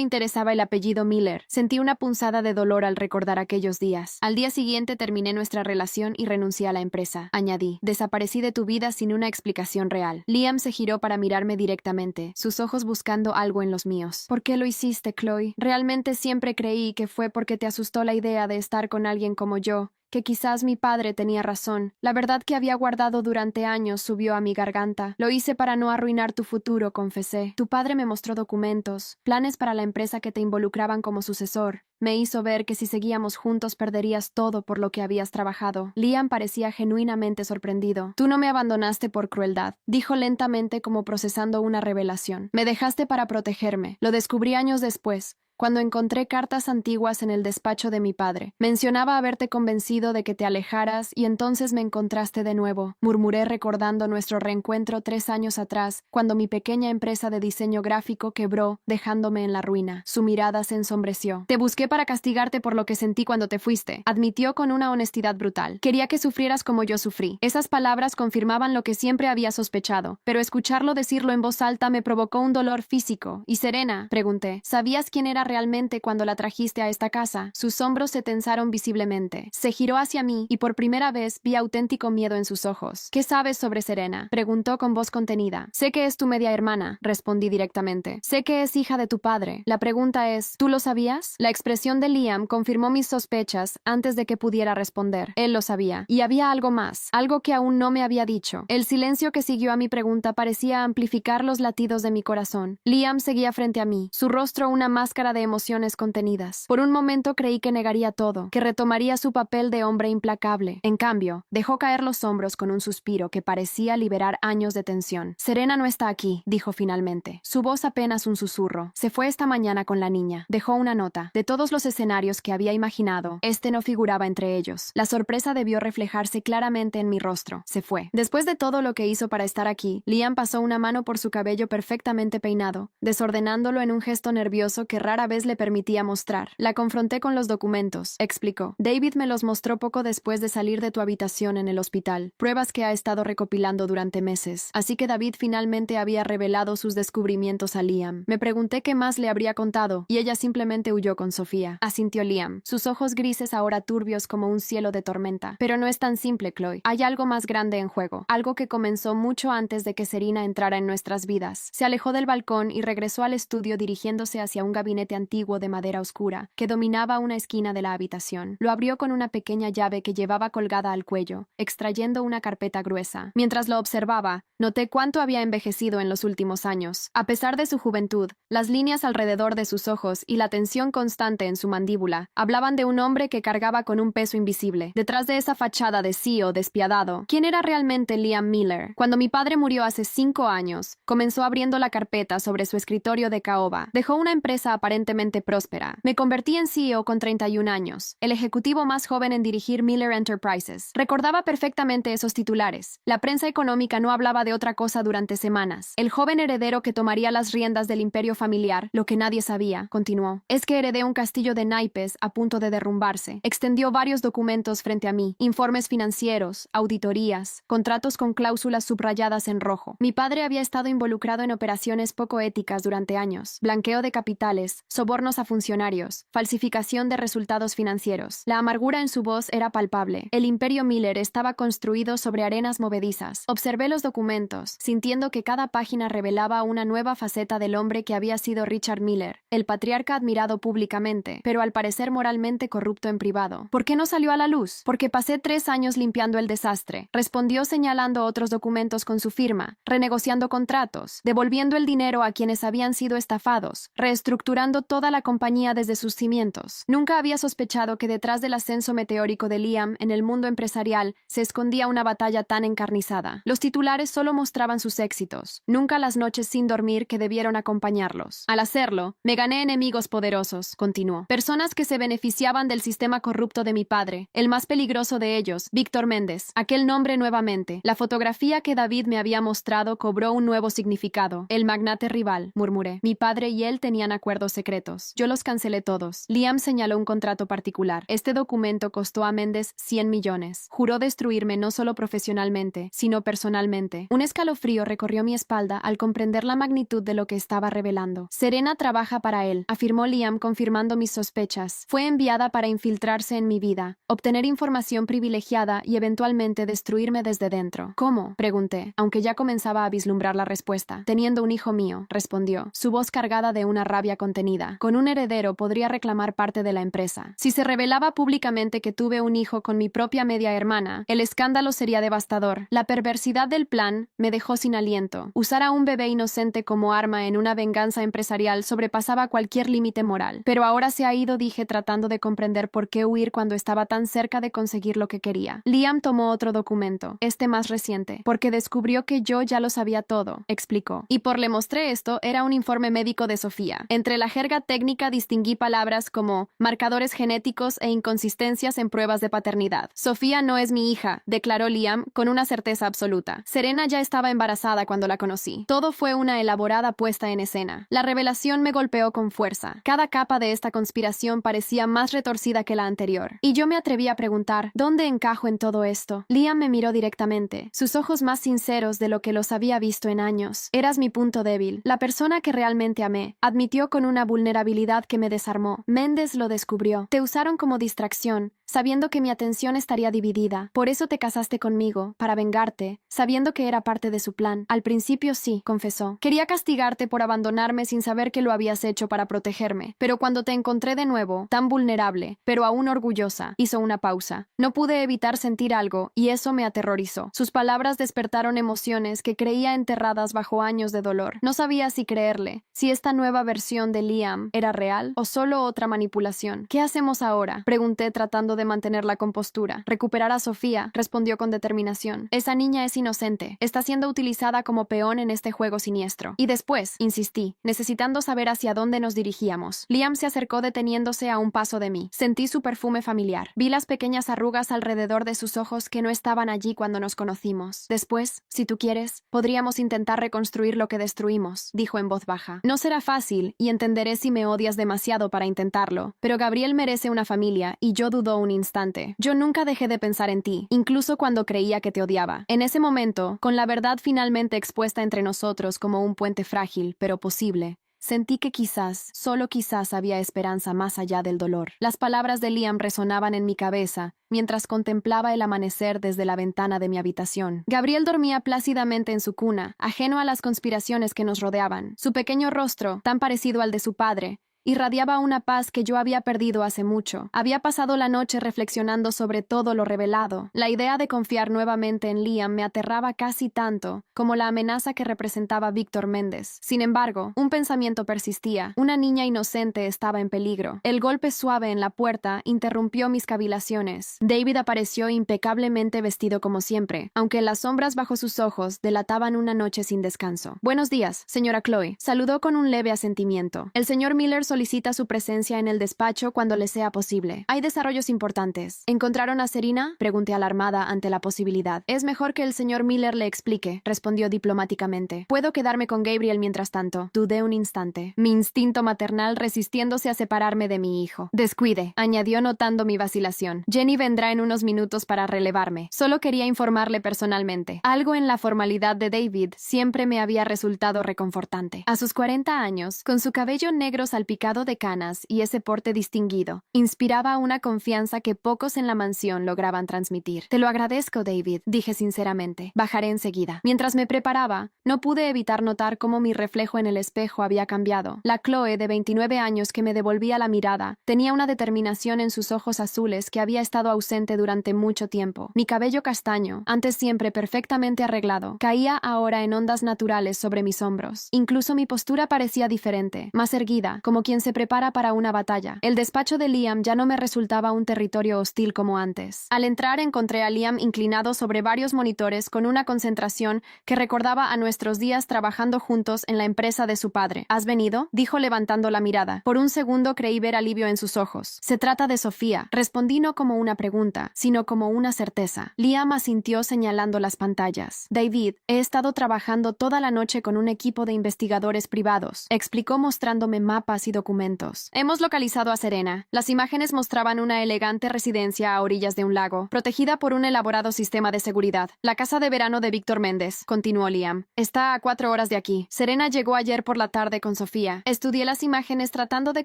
interesaba el apellido Miller. Sentí una punzada de dolor al recordar aquellos días. Al día siguiente terminé nuestra relación y renuncié a la empresa. Añadí, desaparecí de tu vida sin una explicación real. Liam se giró para mirarme directamente, sus ojos buscando algo en los míos. ¿Por qué lo hiciste, Chloe? Realmente siempre creí que fue porque te asustó la idea de estar con alguien como yo, que quizás mi padre tenía razón. La verdad que había guardado durante años subió a mi garganta. Lo hice para no arruinar tu futuro, confesé. Tu padre me mostró documentos, planes para la empresa que te involucraban como sucesor. Me hizo ver que si seguíamos juntos perderías todo por lo que habías trabajado. Liam parecía genuinamente sorprendido. Tú no me abandonaste por crueldad, dijo lentamente como procesando una revelación. Me dejaste para protegerme. Lo descubrí años después, cuando encontré cartas antiguas en el despacho de mi padre. Mencionaba haberte convencido de que te alejaras y entonces me encontraste de nuevo, murmuré recordando nuestro reencuentro 3 años atrás, cuando mi pequeña empresa de diseño gráfico quebró, dejándome en la ruina. Su mirada se ensombreció. Te busqué para castigarte por lo que sentí cuando te fuiste, admitió con una honestidad brutal. Quería que sufrieras como yo sufrí. Esas palabras confirmaban lo que siempre había sospechado, pero escucharlo decirlo en voz alta me provocó un dolor físico. ¿Y Serena?, pregunté. ¿Sabías quién era realmente cuando la trajiste a esta casa? Sus hombros se tensaron visiblemente. Se giró hacia mí y por primera vez vi auténtico miedo en sus ojos. ¿Qué sabes sobre Serena?, preguntó con voz contenida. Sé que es tu media hermana, respondí directamente. Sé que es hija de tu padre. La pregunta es, ¿tú lo sabías? La expresión de Liam confirmó mis sospechas antes de que pudiera responder. Él lo sabía. Y había algo más, algo que aún no me había dicho. El silencio que siguió a mi pregunta parecía amplificar los latidos de mi corazón. Liam seguía frente a mí, su rostro una máscara de emociones contenidas. Por un momento creí que negaría todo, que retomaría su papel de hombre implacable. En cambio, dejó caer los hombros con un suspiro que parecía liberar años de tensión. Serena no está aquí, dijo finalmente. Su voz apenas un susurro. Se fue esta mañana con la niña. Dejó una nota. De todos los escenarios que había imaginado, este no figuraba entre ellos. La sorpresa debió reflejarse claramente en mi rostro. Se fue. Después de todo lo que hizo para estar aquí, Liam pasó una mano por su cabello perfectamente peinado, desordenándolo en un gesto nervioso que rara vez le permitía mostrar. La confronté con los documentos, explicó. David me los mostró poco después de salir de tu habitación en el hospital, pruebas que ha estado recopilando durante meses. Así que David finalmente había revelado sus descubrimientos a Liam. Me pregunté qué más le habría contado, y ella simplemente huyó con Sofía. Asintió Liam, sus ojos grises ahora turbios como un cielo de tormenta. Pero no es tan simple, Chloe. Hay algo más grande en juego, algo que comenzó mucho antes de que Serena entrara en nuestras vidas. Se alejó del balcón y regresó al estudio dirigiéndose hacia un gabinete antiguo de madera oscura que dominaba una esquina de la habitación. Lo abrió con una pequeña llave que llevaba colgada al cuello, extrayendo una carpeta gruesa. Mientras lo observaba, noté cuánto había envejecido en los últimos años. A pesar de su juventud, las líneas alrededor de sus ojos y la tensión constante en su mandíbula hablaban de un hombre que cargaba con un peso invisible. Detrás de esa fachada de CEO despiadado, ¿quién era realmente Liam Miller? Cuando mi padre murió hace 5 años, comenzó abriendo la carpeta sobre su escritorio de caoba. Dejó una empresa aparentemente próspera. Me convertí en CEO con 31 años, el ejecutivo más joven en dirigir Miller Enterprises. Recordaba perfectamente esos titulares. La prensa económica no hablaba de otra cosa durante semanas. El joven heredero que tomaría las riendas del imperio familiar, lo que nadie sabía, continuó, es que heredé un castillo de naipes a punto de derrumbarse. Extendió varios documentos frente a mí, informes financieros, auditorías, contratos con cláusulas subrayadas en rojo. Mi padre había estado involucrado en operaciones poco éticas durante años, blanqueo de capitales, sobornos a funcionarios, falsificación de resultados financieros. La amargura en su voz era palpable. El imperio Miller estaba construido sobre arenas movedizas. Observé los documentos, sintiendo que cada página revelaba una nueva faceta del hombre que había sido Richard Miller, el patriarca admirado públicamente, pero al parecer moralmente corrupto en privado. ¿Por qué no salió a la luz? Porque pasé 3 años limpiando el desastre, respondió señalando otros documentos con su firma, renegociando contratos, devolviendo el dinero a quienes habían sido estafados, reestructurando cambió toda la compañía desde sus cimientos. Nunca había sospechado que detrás del ascenso meteórico de Liam en el mundo empresarial se escondía una batalla tan encarnizada. Los titulares solo mostraban sus éxitos, nunca las noches sin dormir que debieron acompañarlos. Al hacerlo, me gané enemigos poderosos, continuó. Personas que se beneficiaban del sistema corrupto de mi padre. El más peligroso de ellos, Víctor Méndez. Aquel nombre nuevamente. La fotografía que David me había mostrado cobró un nuevo significado. El magnate rival, murmuré. Mi padre y él tenían acuerdos secretos. Yo los cancelé todos. Liam señaló un contrato particular. Este documento costó a Méndez 100 millones. Juró destruirme no solo profesionalmente, sino personalmente. Un escalofrío recorrió mi espalda al comprender la magnitud de lo que estaba revelando. Serena trabaja para él, afirmó Liam confirmando mis sospechas. Fue enviada para infiltrarse en mi vida, obtener información privilegiada y eventualmente destruirme desde dentro. ¿Cómo?, pregunté, aunque ya comenzaba a vislumbrar la respuesta. Teniendo un hijo mío, respondió, su voz cargada de una rabia contenida. Con un heredero podría reclamar parte de la empresa. Si se revelaba públicamente que tuve un hijo con mi propia media hermana, el escándalo sería devastador. La perversidad del plan me dejó sin aliento. Usar a un bebé inocente como arma en una venganza empresarial sobrepasaba cualquier límite moral. Pero ahora se ha ido, dije, tratando de comprender por qué huir cuando estaba tan cerca de conseguir lo que quería. Liam tomó otro documento, este más reciente, porque descubrió que yo ya lo sabía todo, explicó. Y por le mostré esto, era un informe médico de Sofía. Entre la jerga técnica distinguí palabras como marcadores genéticos e inconsistencias en pruebas de paternidad. Sofía no es mi hija, declaró Liam con una certeza absoluta. Serena ya estaba embarazada cuando la conocí. Todo fue una elaborada puesta en escena. La revelación me golpeó con fuerza. Cada capa de esta conspiración parecía más retorcida que la anterior. Y yo me atreví a preguntar, ¿dónde encajo en todo esto? Liam me miró directamente, sus ojos más sinceros de lo que los había visto en años. Eras mi punto débil, la persona que realmente amé, admitió con una vulnerabilidad que me desarmó. Méndez lo descubrió. Te usaron como distracción, sabiendo que mi atención estaría dividida. Por eso te casaste conmigo, para vengarte, sabiendo que era parte de su plan. Al principio sí, confesó. Quería castigarte por abandonarme sin saber que lo habías hecho para protegerme. Pero cuando te encontré de nuevo, tan vulnerable, pero aún orgullosa, hizo una pausa. No pude evitar sentir algo, y eso me aterrorizó. Sus palabras despertaron emociones que creía enterradas bajo años de dolor. No sabía si creerle, si esta nueva versión de Liam era real o solo otra manipulación. ¿Qué hacemos ahora?, pregunté tratando de mantener la compostura. Recuperar a Sofía, respondió con determinación. Esa niña es inocente. Está siendo utilizada como peón en este juego siniestro. Y después, insistí, necesitando saber hacia dónde nos dirigíamos. Liam se acercó deteniéndose a un paso de mí. Sentí su perfume familiar. Vi las pequeñas arrugas alrededor de sus ojos que no estaban allí cuando nos conocimos. Después, si tú quieres, podríamos intentar reconstruir lo que destruimos, dijo en voz baja. No será fácil, y entenderé si me odias demasiado para intentarlo, pero Gabriel merece una familia, y yo dudó un instante. Yo nunca dejé de pensar en ti, incluso cuando creía que te odiaba. En ese momento, con la verdad finalmente expuesta entre nosotros como un puente frágil, pero posible, sentí que quizás, solo quizás había esperanza más allá del dolor. Las palabras de Liam resonaban en mi cabeza mientras contemplaba el amanecer desde la ventana de mi habitación. Gabriel dormía plácidamente en su cuna, ajeno a las conspiraciones que nos rodeaban. Su pequeño rostro, tan parecido al de su padre, irradiaba una paz que yo había perdido hace mucho. Había pasado la noche reflexionando sobre todo lo revelado. La idea de confiar nuevamente en Liam me aterraba casi tanto como la amenaza que representaba Víctor Méndez. Sin embargo, un pensamiento persistía. Una niña inocente estaba en peligro. El golpe suave en la puerta interrumpió mis cavilaciones. David apareció impecablemente vestido como siempre, aunque las sombras bajo sus ojos delataban una noche sin descanso. «Buenos días, señora Chloe», saludó con un leve asentimiento. «El señor Miller solicita su presencia en el despacho cuando le sea posible. Hay desarrollos importantes». «¿Encontraron a Serena?», pregunté alarmada ante la posibilidad. «Es mejor que el señor Miller le explique», respondió diplomáticamente. «Puedo quedarme con Gabriel mientras tanto». Dudé un instante, mi instinto maternal resistiéndose a separarme de mi hijo. «Descuide», añadió notando mi vacilación. «Jenny vendrá en unos minutos para relevarme. Solo quería informarle personalmente». Algo en la formalidad de David siempre me había resultado reconfortante. A sus 40 años, con su cabello negro salpicado de canas y ese porte distinguido, inspiraba una confianza que pocos en la mansión lograban transmitir. «Te lo agradezco, David», dije sinceramente. «Bajaré enseguida». Mientras me preparaba, no pude evitar notar cómo mi reflejo en el espejo había cambiado. La Chloe de 29 años que me devolvía la mirada tenía una determinación en sus ojos azules que había estado ausente durante mucho tiempo. Mi cabello castaño, antes siempre perfectamente arreglado, caía ahora en ondas naturales sobre mis hombros. Incluso mi postura parecía diferente, más erguida, como quien quien se prepara para una batalla. El despacho de Liam ya no me resultaba un territorio hostil como antes. Al entrar encontré a Liam inclinado sobre varios monitores con una concentración que recordaba a nuestros días trabajando juntos en la empresa de su padre. ¿Has venido?, dijo levantando la mirada. Por un segundo creí ver alivio en sus ojos. Se trata de Sofía. Respondí no como una pregunta, sino como una certeza. Liam asintió señalando las pantallas. David, he estado trabajando toda la noche con un equipo de investigadores privados, explicó mostrándome mapas y documentos. Hemos localizado a Serena. Las imágenes mostraban una elegante residencia a orillas de un lago, protegida por un elaborado sistema de seguridad. La casa de verano de Víctor Méndez, continuó Liam. Está a 4 horas de aquí. Serena llegó ayer por la tarde con Sofía. Estudié las imágenes tratando de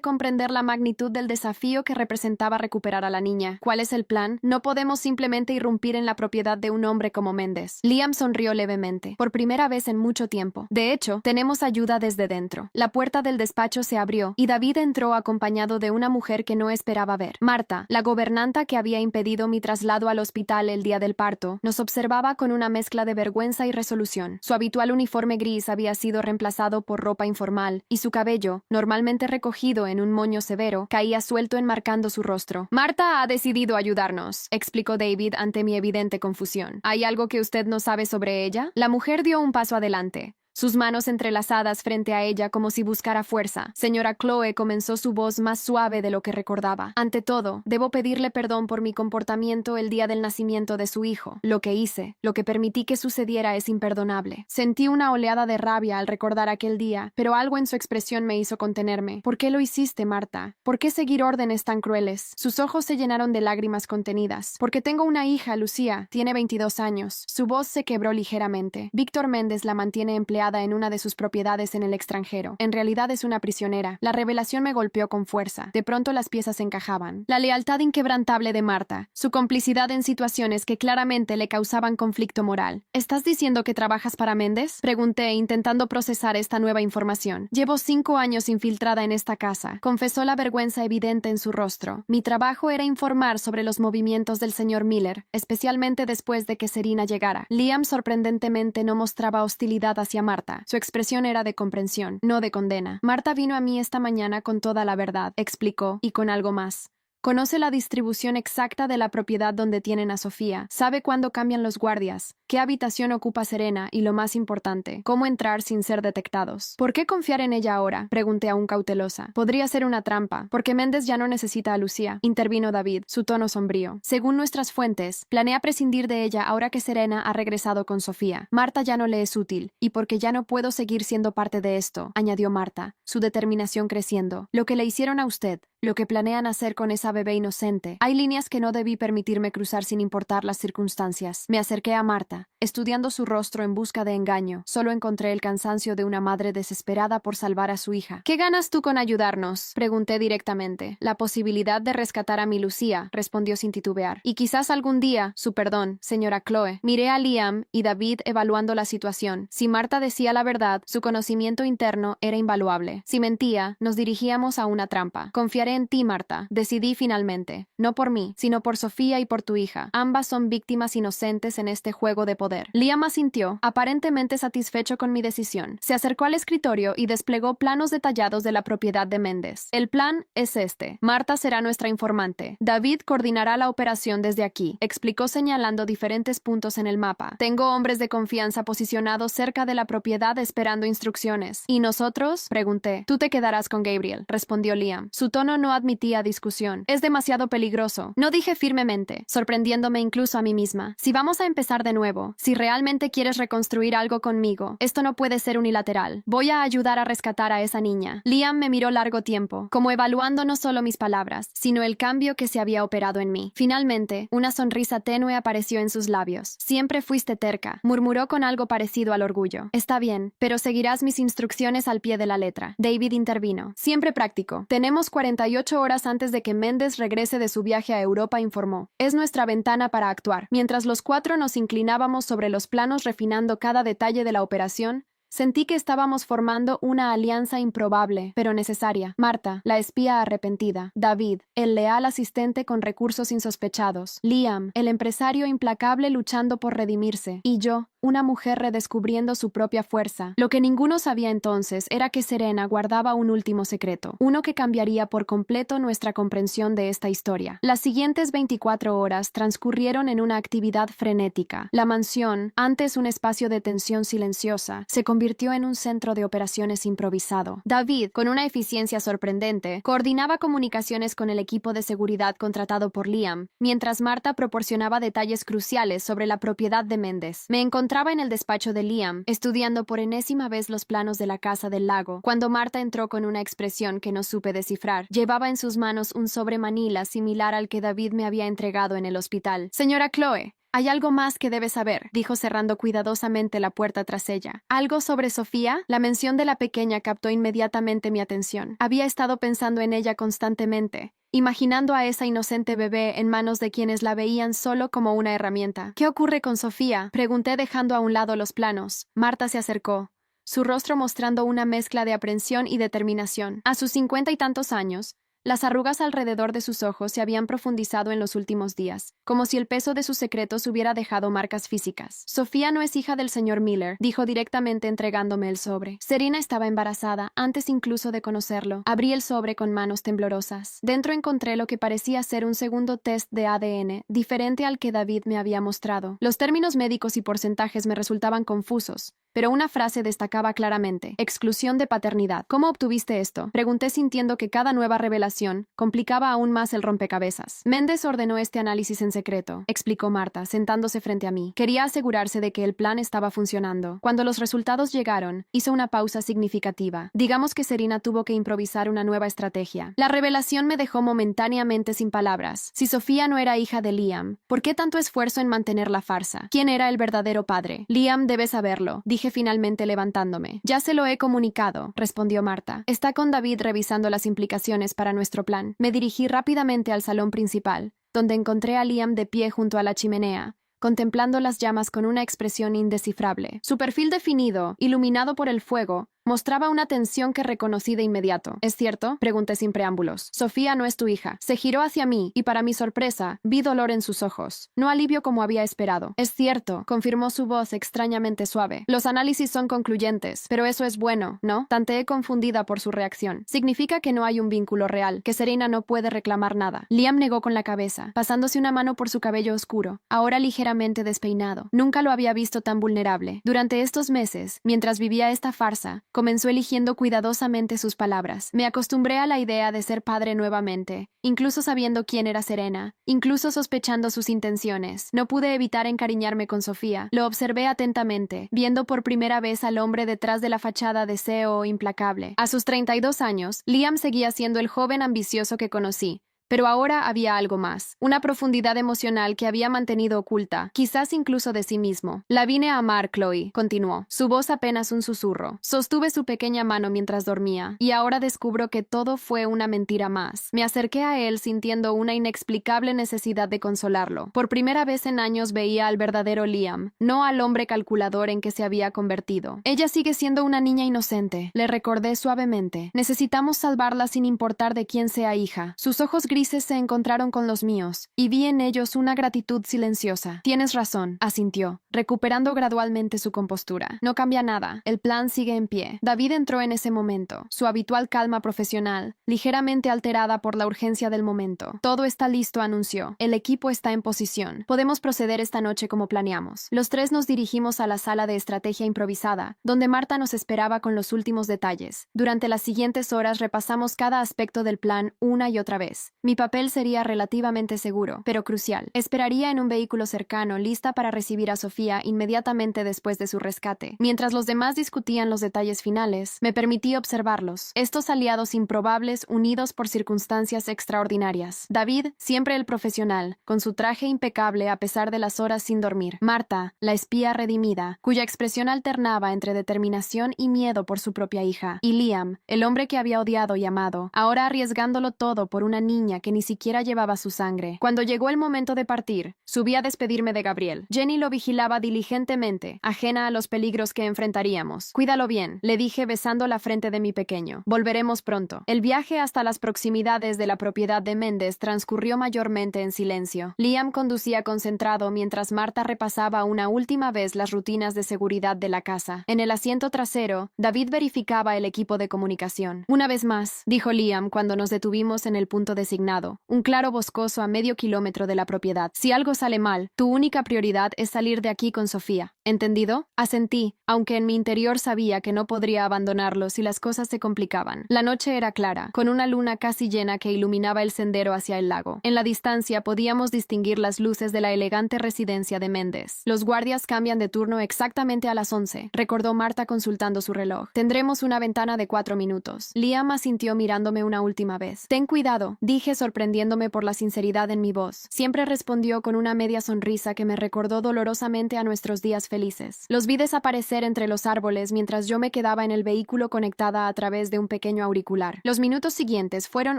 comprender la magnitud del desafío que representaba recuperar a la niña. ¿Cuál es el plan? No podemos simplemente irrumpir en la propiedad de un hombre como Méndez. Liam sonrió levemente, por primera vez en mucho tiempo. De hecho, tenemos ayuda desde dentro. La puerta del despacho se abrió y David entró acompañado de una mujer que no esperaba ver. Marta, la gobernanta que había impedido mi traslado al hospital el día del parto, nos observaba con una mezcla de vergüenza y resolución. Su habitual uniforme gris había sido reemplazado por ropa informal y su cabello, normalmente recogido en un moño severo, caía suelto enmarcando su rostro. Marta ha decidido ayudarnos, explicó David ante mi evidente confusión. ¿Hay algo que usted no sabe sobre ella? La mujer dio un paso adelante, sus manos entrelazadas frente a ella como si buscara fuerza. Señora Chloe, comenzó su voz más suave de lo que recordaba. Ante todo, debo pedirle perdón por mi comportamiento el día del nacimiento de su hijo. Lo que hice, lo que permití que sucediera es imperdonable. Sentí una oleada de rabia al recordar aquel día, pero algo en su expresión me hizo contenerme. ¿Por qué lo hiciste, Marta? ¿Por qué seguir órdenes tan crueles? Sus ojos se llenaron de lágrimas contenidas. Porque tengo una hija, Lucía. Tiene 22 años. Su voz se quebró ligeramente. Víctor Méndez la mantiene empleada en una de sus propiedades en el extranjero. En realidad es una prisionera. La revelación me golpeó con fuerza. De pronto las piezas encajaban. La lealtad inquebrantable de Marta, su complicidad en situaciones que claramente le causaban conflicto moral. ¿Estás diciendo que trabajas para Méndez?, pregunté, intentando procesar esta nueva información. Llevo 5 años infiltrada en esta casa, confesó la vergüenza evidente en su rostro. Mi trabajo era informar sobre los movimientos del señor Miller, especialmente después de que Serena llegara. Liam sorprendentemente no mostraba hostilidad hacia Marta. Su expresión era de comprensión, no de condena. Marta vino a mí esta mañana con toda la verdad, explicó, y con algo más. Conoce la distribución exacta de la propiedad donde tienen a Sofía, sabe cuándo cambian los guardias, qué habitación ocupa Serena y, lo más importante, cómo entrar sin ser detectados. ¿Por qué confiar en ella ahora?, pregunté aún cautelosa. Podría ser una trampa, porque Méndez ya no necesita a Lucía, intervino David, su tono sombrío. Según nuestras fuentes, planea prescindir de ella ahora que Serena ha regresado con Sofía. Marta ya no le es útil, y porque ya no puedo seguir siendo parte de esto, añadió Marta, su determinación creciendo. Lo que le hicieron a usted, lo que planean hacer con esa bebé inocente. Hay líneas que no debí permitirme cruzar sin importar las circunstancias. Me acerqué a Marta, estudiando su rostro en busca de engaño. Solo encontré el cansancio de una madre desesperada por salvar a su hija. ¿Qué ganas tú con ayudarnos?, pregunté directamente. La posibilidad de rescatar a mi Lucía, respondió sin titubear. Y quizás algún día, su perdón, señora Chloe. Miré a Liam y David evaluando la situación. Si Marta decía la verdad, su conocimiento interno era invaluable. Si mentía, nos dirigíamos a una trampa. Confiaré en ti, Marta, decidí finalmente. No por mí, sino por Sofía y por tu hija. Ambas son víctimas inocentes en este juego de poder. Liam asintió, aparentemente satisfecho con mi decisión. Se acercó al escritorio y desplegó planos detallados de la propiedad de Méndez. El plan es este. Marta será nuestra informante. David coordinará la operación desde aquí, explicó señalando diferentes puntos en el mapa. Tengo hombres de confianza posicionados cerca de la propiedad esperando instrucciones. ¿Y nosotros?, pregunté. Tú te quedarás con Gabriel, respondió Liam. Su tono no admitía discusión. Es demasiado peligroso. No dije firmemente, sorprendiéndome incluso a mí misma. Si vamos a empezar de nuevo, si realmente quieres reconstruir algo conmigo, esto no puede ser unilateral. Voy a ayudar a rescatar a esa niña. Liam me miró largo tiempo, como evaluando no solo mis palabras, sino el cambio que se había operado en mí. Finalmente, una sonrisa tenue apareció en sus labios. Siempre fuiste terca, murmuró con algo parecido al orgullo. Está bien, pero seguirás mis instrucciones al pie de la letra. David intervino. Siempre práctico. Tenemos 48 horas antes de que Méndez regrese de su viaje a Europa, informó. Es nuestra ventana para actuar. Mientras los 4 nos inclinábamos sobre los planos refinando cada detalle de la operación, sentí que estábamos formando una alianza improbable, pero necesaria. Marta, la espía arrepentida. David, el leal asistente con recursos insospechados. Liam, el empresario implacable luchando por redimirse. Y yo, una mujer redescubriendo su propia fuerza. Lo que ninguno sabía entonces era que Serena guardaba un último secreto, uno que cambiaría por completo nuestra comprensión de esta historia. Las siguientes 24 horas transcurrieron en una actividad frenética. La mansión, antes un espacio de tensión silenciosa, se convirtió en un centro de operaciones improvisado. David, con una eficiencia sorprendente, coordinaba comunicaciones con el equipo de seguridad contratado por Liam, mientras Marta proporcionaba detalles cruciales sobre la propiedad de Méndez. Me encontraba en el despacho de Liam, estudiando por enésima vez los planos de la casa del lago, cuando Marta entró con una expresión que no supe descifrar. Llevaba en sus manos un sobre manila similar al que David me había entregado en el hospital. «Señora Chloe, hay algo más que debe saber», dijo cerrando cuidadosamente la puerta tras ella. «¿Algo sobre Sofía?» La mención de la pequeña captó inmediatamente mi atención. Había estado pensando en ella constantemente, imaginando a esa inocente bebé en manos de quienes la veían solo como una herramienta. «¿Qué ocurre con Sofía?», pregunté dejando a un lado los planos. Marta se acercó, su rostro mostrando una mezcla de aprensión y determinación. A sus 50 y tantos años, las arrugas alrededor de sus ojos se habían profundizado en los últimos días, como si el peso de sus secretos hubiera dejado marcas físicas. «Sofía no es hija del señor Miller», dijo directamente entregándome el sobre. «Serena estaba embarazada, antes incluso de conocerlo». Abrí el sobre con manos temblorosas. Dentro encontré lo que parecía ser un segundo test de ADN, diferente al que David me había mostrado. Los términos médicos y porcentajes me resultaban confusos, pero una frase destacaba claramente: exclusión de paternidad. «¿Cómo obtuviste esto?», pregunté sintiendo que cada nueva revelación complicaba aún más el rompecabezas. «Méndez ordenó este análisis en secreto», explicó Marta, sentándose frente a mí. Quería asegurarse de que el plan estaba funcionando. Cuando los resultados llegaron, hizo una pausa significativa. Digamos que Serena tuvo que improvisar una nueva estrategia. La revelación me dejó momentáneamente sin palabras. Si Sofía no era hija de Liam, ¿por qué tanto esfuerzo en mantener la farsa? ¿Quién era el verdadero padre? «Liam debe saberlo», dije finalmente levantándome. «Ya se lo he comunicado», respondió Marta. «Está con David revisando las implicaciones para nuestro plan». Me dirigí rápidamente al salón principal, donde encontré a Liam de pie junto a la chimenea, contemplando las llamas con una expresión indescifrable. Su perfil definido, iluminado por el fuego, mostraba una tensión que reconocí de inmediato. «¿Es cierto?», pregunté sin preámbulos. «Sofía no es tu hija». Se giró hacia mí, y para mi sorpresa, vi dolor en sus ojos. No alivio como había esperado. «Es cierto», confirmó su voz extrañamente suave. «Los análisis son concluyentes, pero eso es bueno, ¿no?», tanteé confundida por su reacción. «Significa que no hay un vínculo real, que Serena no puede reclamar nada». Liam negó con la cabeza, pasándose una mano por su cabello oscuro, ahora ligeramente despeinado. Nunca lo había visto tan vulnerable. Durante estos meses, mientras vivía esta farsa, comenzó eligiendo cuidadosamente sus palabras. Me acostumbré a la idea de ser padre nuevamente, incluso sabiendo quién era Serena, incluso sospechando sus intenciones. No pude evitar encariñarme con Sofía. Lo observé atentamente, viendo por primera vez al hombre detrás de la fachada de CEO implacable. A sus 32 años, Liam seguía siendo el joven ambicioso que conocí. Pero ahora había algo más, una profundidad emocional que había mantenido oculta, quizás incluso de sí mismo. «La vine a amar, Chloe», continuó, su voz apenas un susurro. Sostuve su pequeña mano mientras dormía, y ahora descubro que todo fue una mentira más. Me acerqué a él sintiendo una inexplicable necesidad de consolarlo. Por primera vez en años veía al verdadero Liam, no al hombre calculador en que se había convertido. «Ella sigue siendo una niña inocente», le recordé suavemente. «Necesitamos salvarla sin importar de quién sea hija». Sus ojos grises se encontraron con los míos, y vi en ellos una gratitud silenciosa. «Tienes razón», asintió, recuperando gradualmente su compostura. «No cambia nada. El plan sigue en pie». David entró en ese momento, su habitual calma profesional, ligeramente alterada por la urgencia del momento. «Todo está listo», anunció. «El equipo está en posición. Podemos proceder esta noche como planeamos». Los tres nos dirigimos a la sala de estrategia improvisada, donde Marta nos esperaba con los últimos detalles. Durante las siguientes horas repasamos cada aspecto del plan una y otra vez. Mi papel sería relativamente seguro, pero crucial. Esperaría en un vehículo cercano, lista para recibir a Sofía inmediatamente después de su rescate. Mientras los demás discutían los detalles finales, me permití observarlos. Estos aliados improbables unidos por circunstancias extraordinarias. David, siempre el profesional, con su traje impecable a pesar de las horas sin dormir. Marta, la espía redimida, cuya expresión alternaba entre determinación y miedo por su propia hija. Y Liam, el hombre que había odiado y amado, ahora arriesgándolo todo por una niña niña que ni siquiera llevaba su sangre. Cuando llegó el momento de partir, subí a despedirme de Gabriel. Jenny lo vigilaba diligentemente, ajena a los peligros que enfrentaríamos. Cuídalo bien, le dije besando la frente de mi pequeño. Volveremos pronto. El viaje hasta las proximidades de la propiedad de Méndez transcurrió mayormente en silencio. Liam conducía concentrado mientras Marta repasaba una última vez las rutinas de seguridad de la casa. En el asiento trasero, David verificaba el equipo de comunicación. Una vez más, dijo Liam cuando nos detuvimos en el punto designado, un claro boscoso a medio kilómetro de la propiedad. Si algo sale mal, tu única prioridad es salir de aquí con Sofía. ¿Entendido? Asentí, aunque en mi interior sabía que no podría abandonarlo si las cosas se complicaban. La noche era clara, con una luna casi llena que iluminaba el sendero hacia el lago. En la distancia podíamos distinguir las luces de la elegante residencia de Méndez. Los guardias cambian de turno exactamente a las 11, recordó Marta consultando su reloj. Tendremos una ventana de 4 minutos. Liam asintió mirándome una última vez. Ten cuidado, dije sorprendiéndome por la sinceridad en mi voz. Siempre respondió con una media sonrisa que me recordó dolorosamente a nuestros días felices. Los vi desaparecer entre los árboles mientras yo me quedaba en el vehículo conectada a través de un pequeño auricular. Los minutos siguientes fueron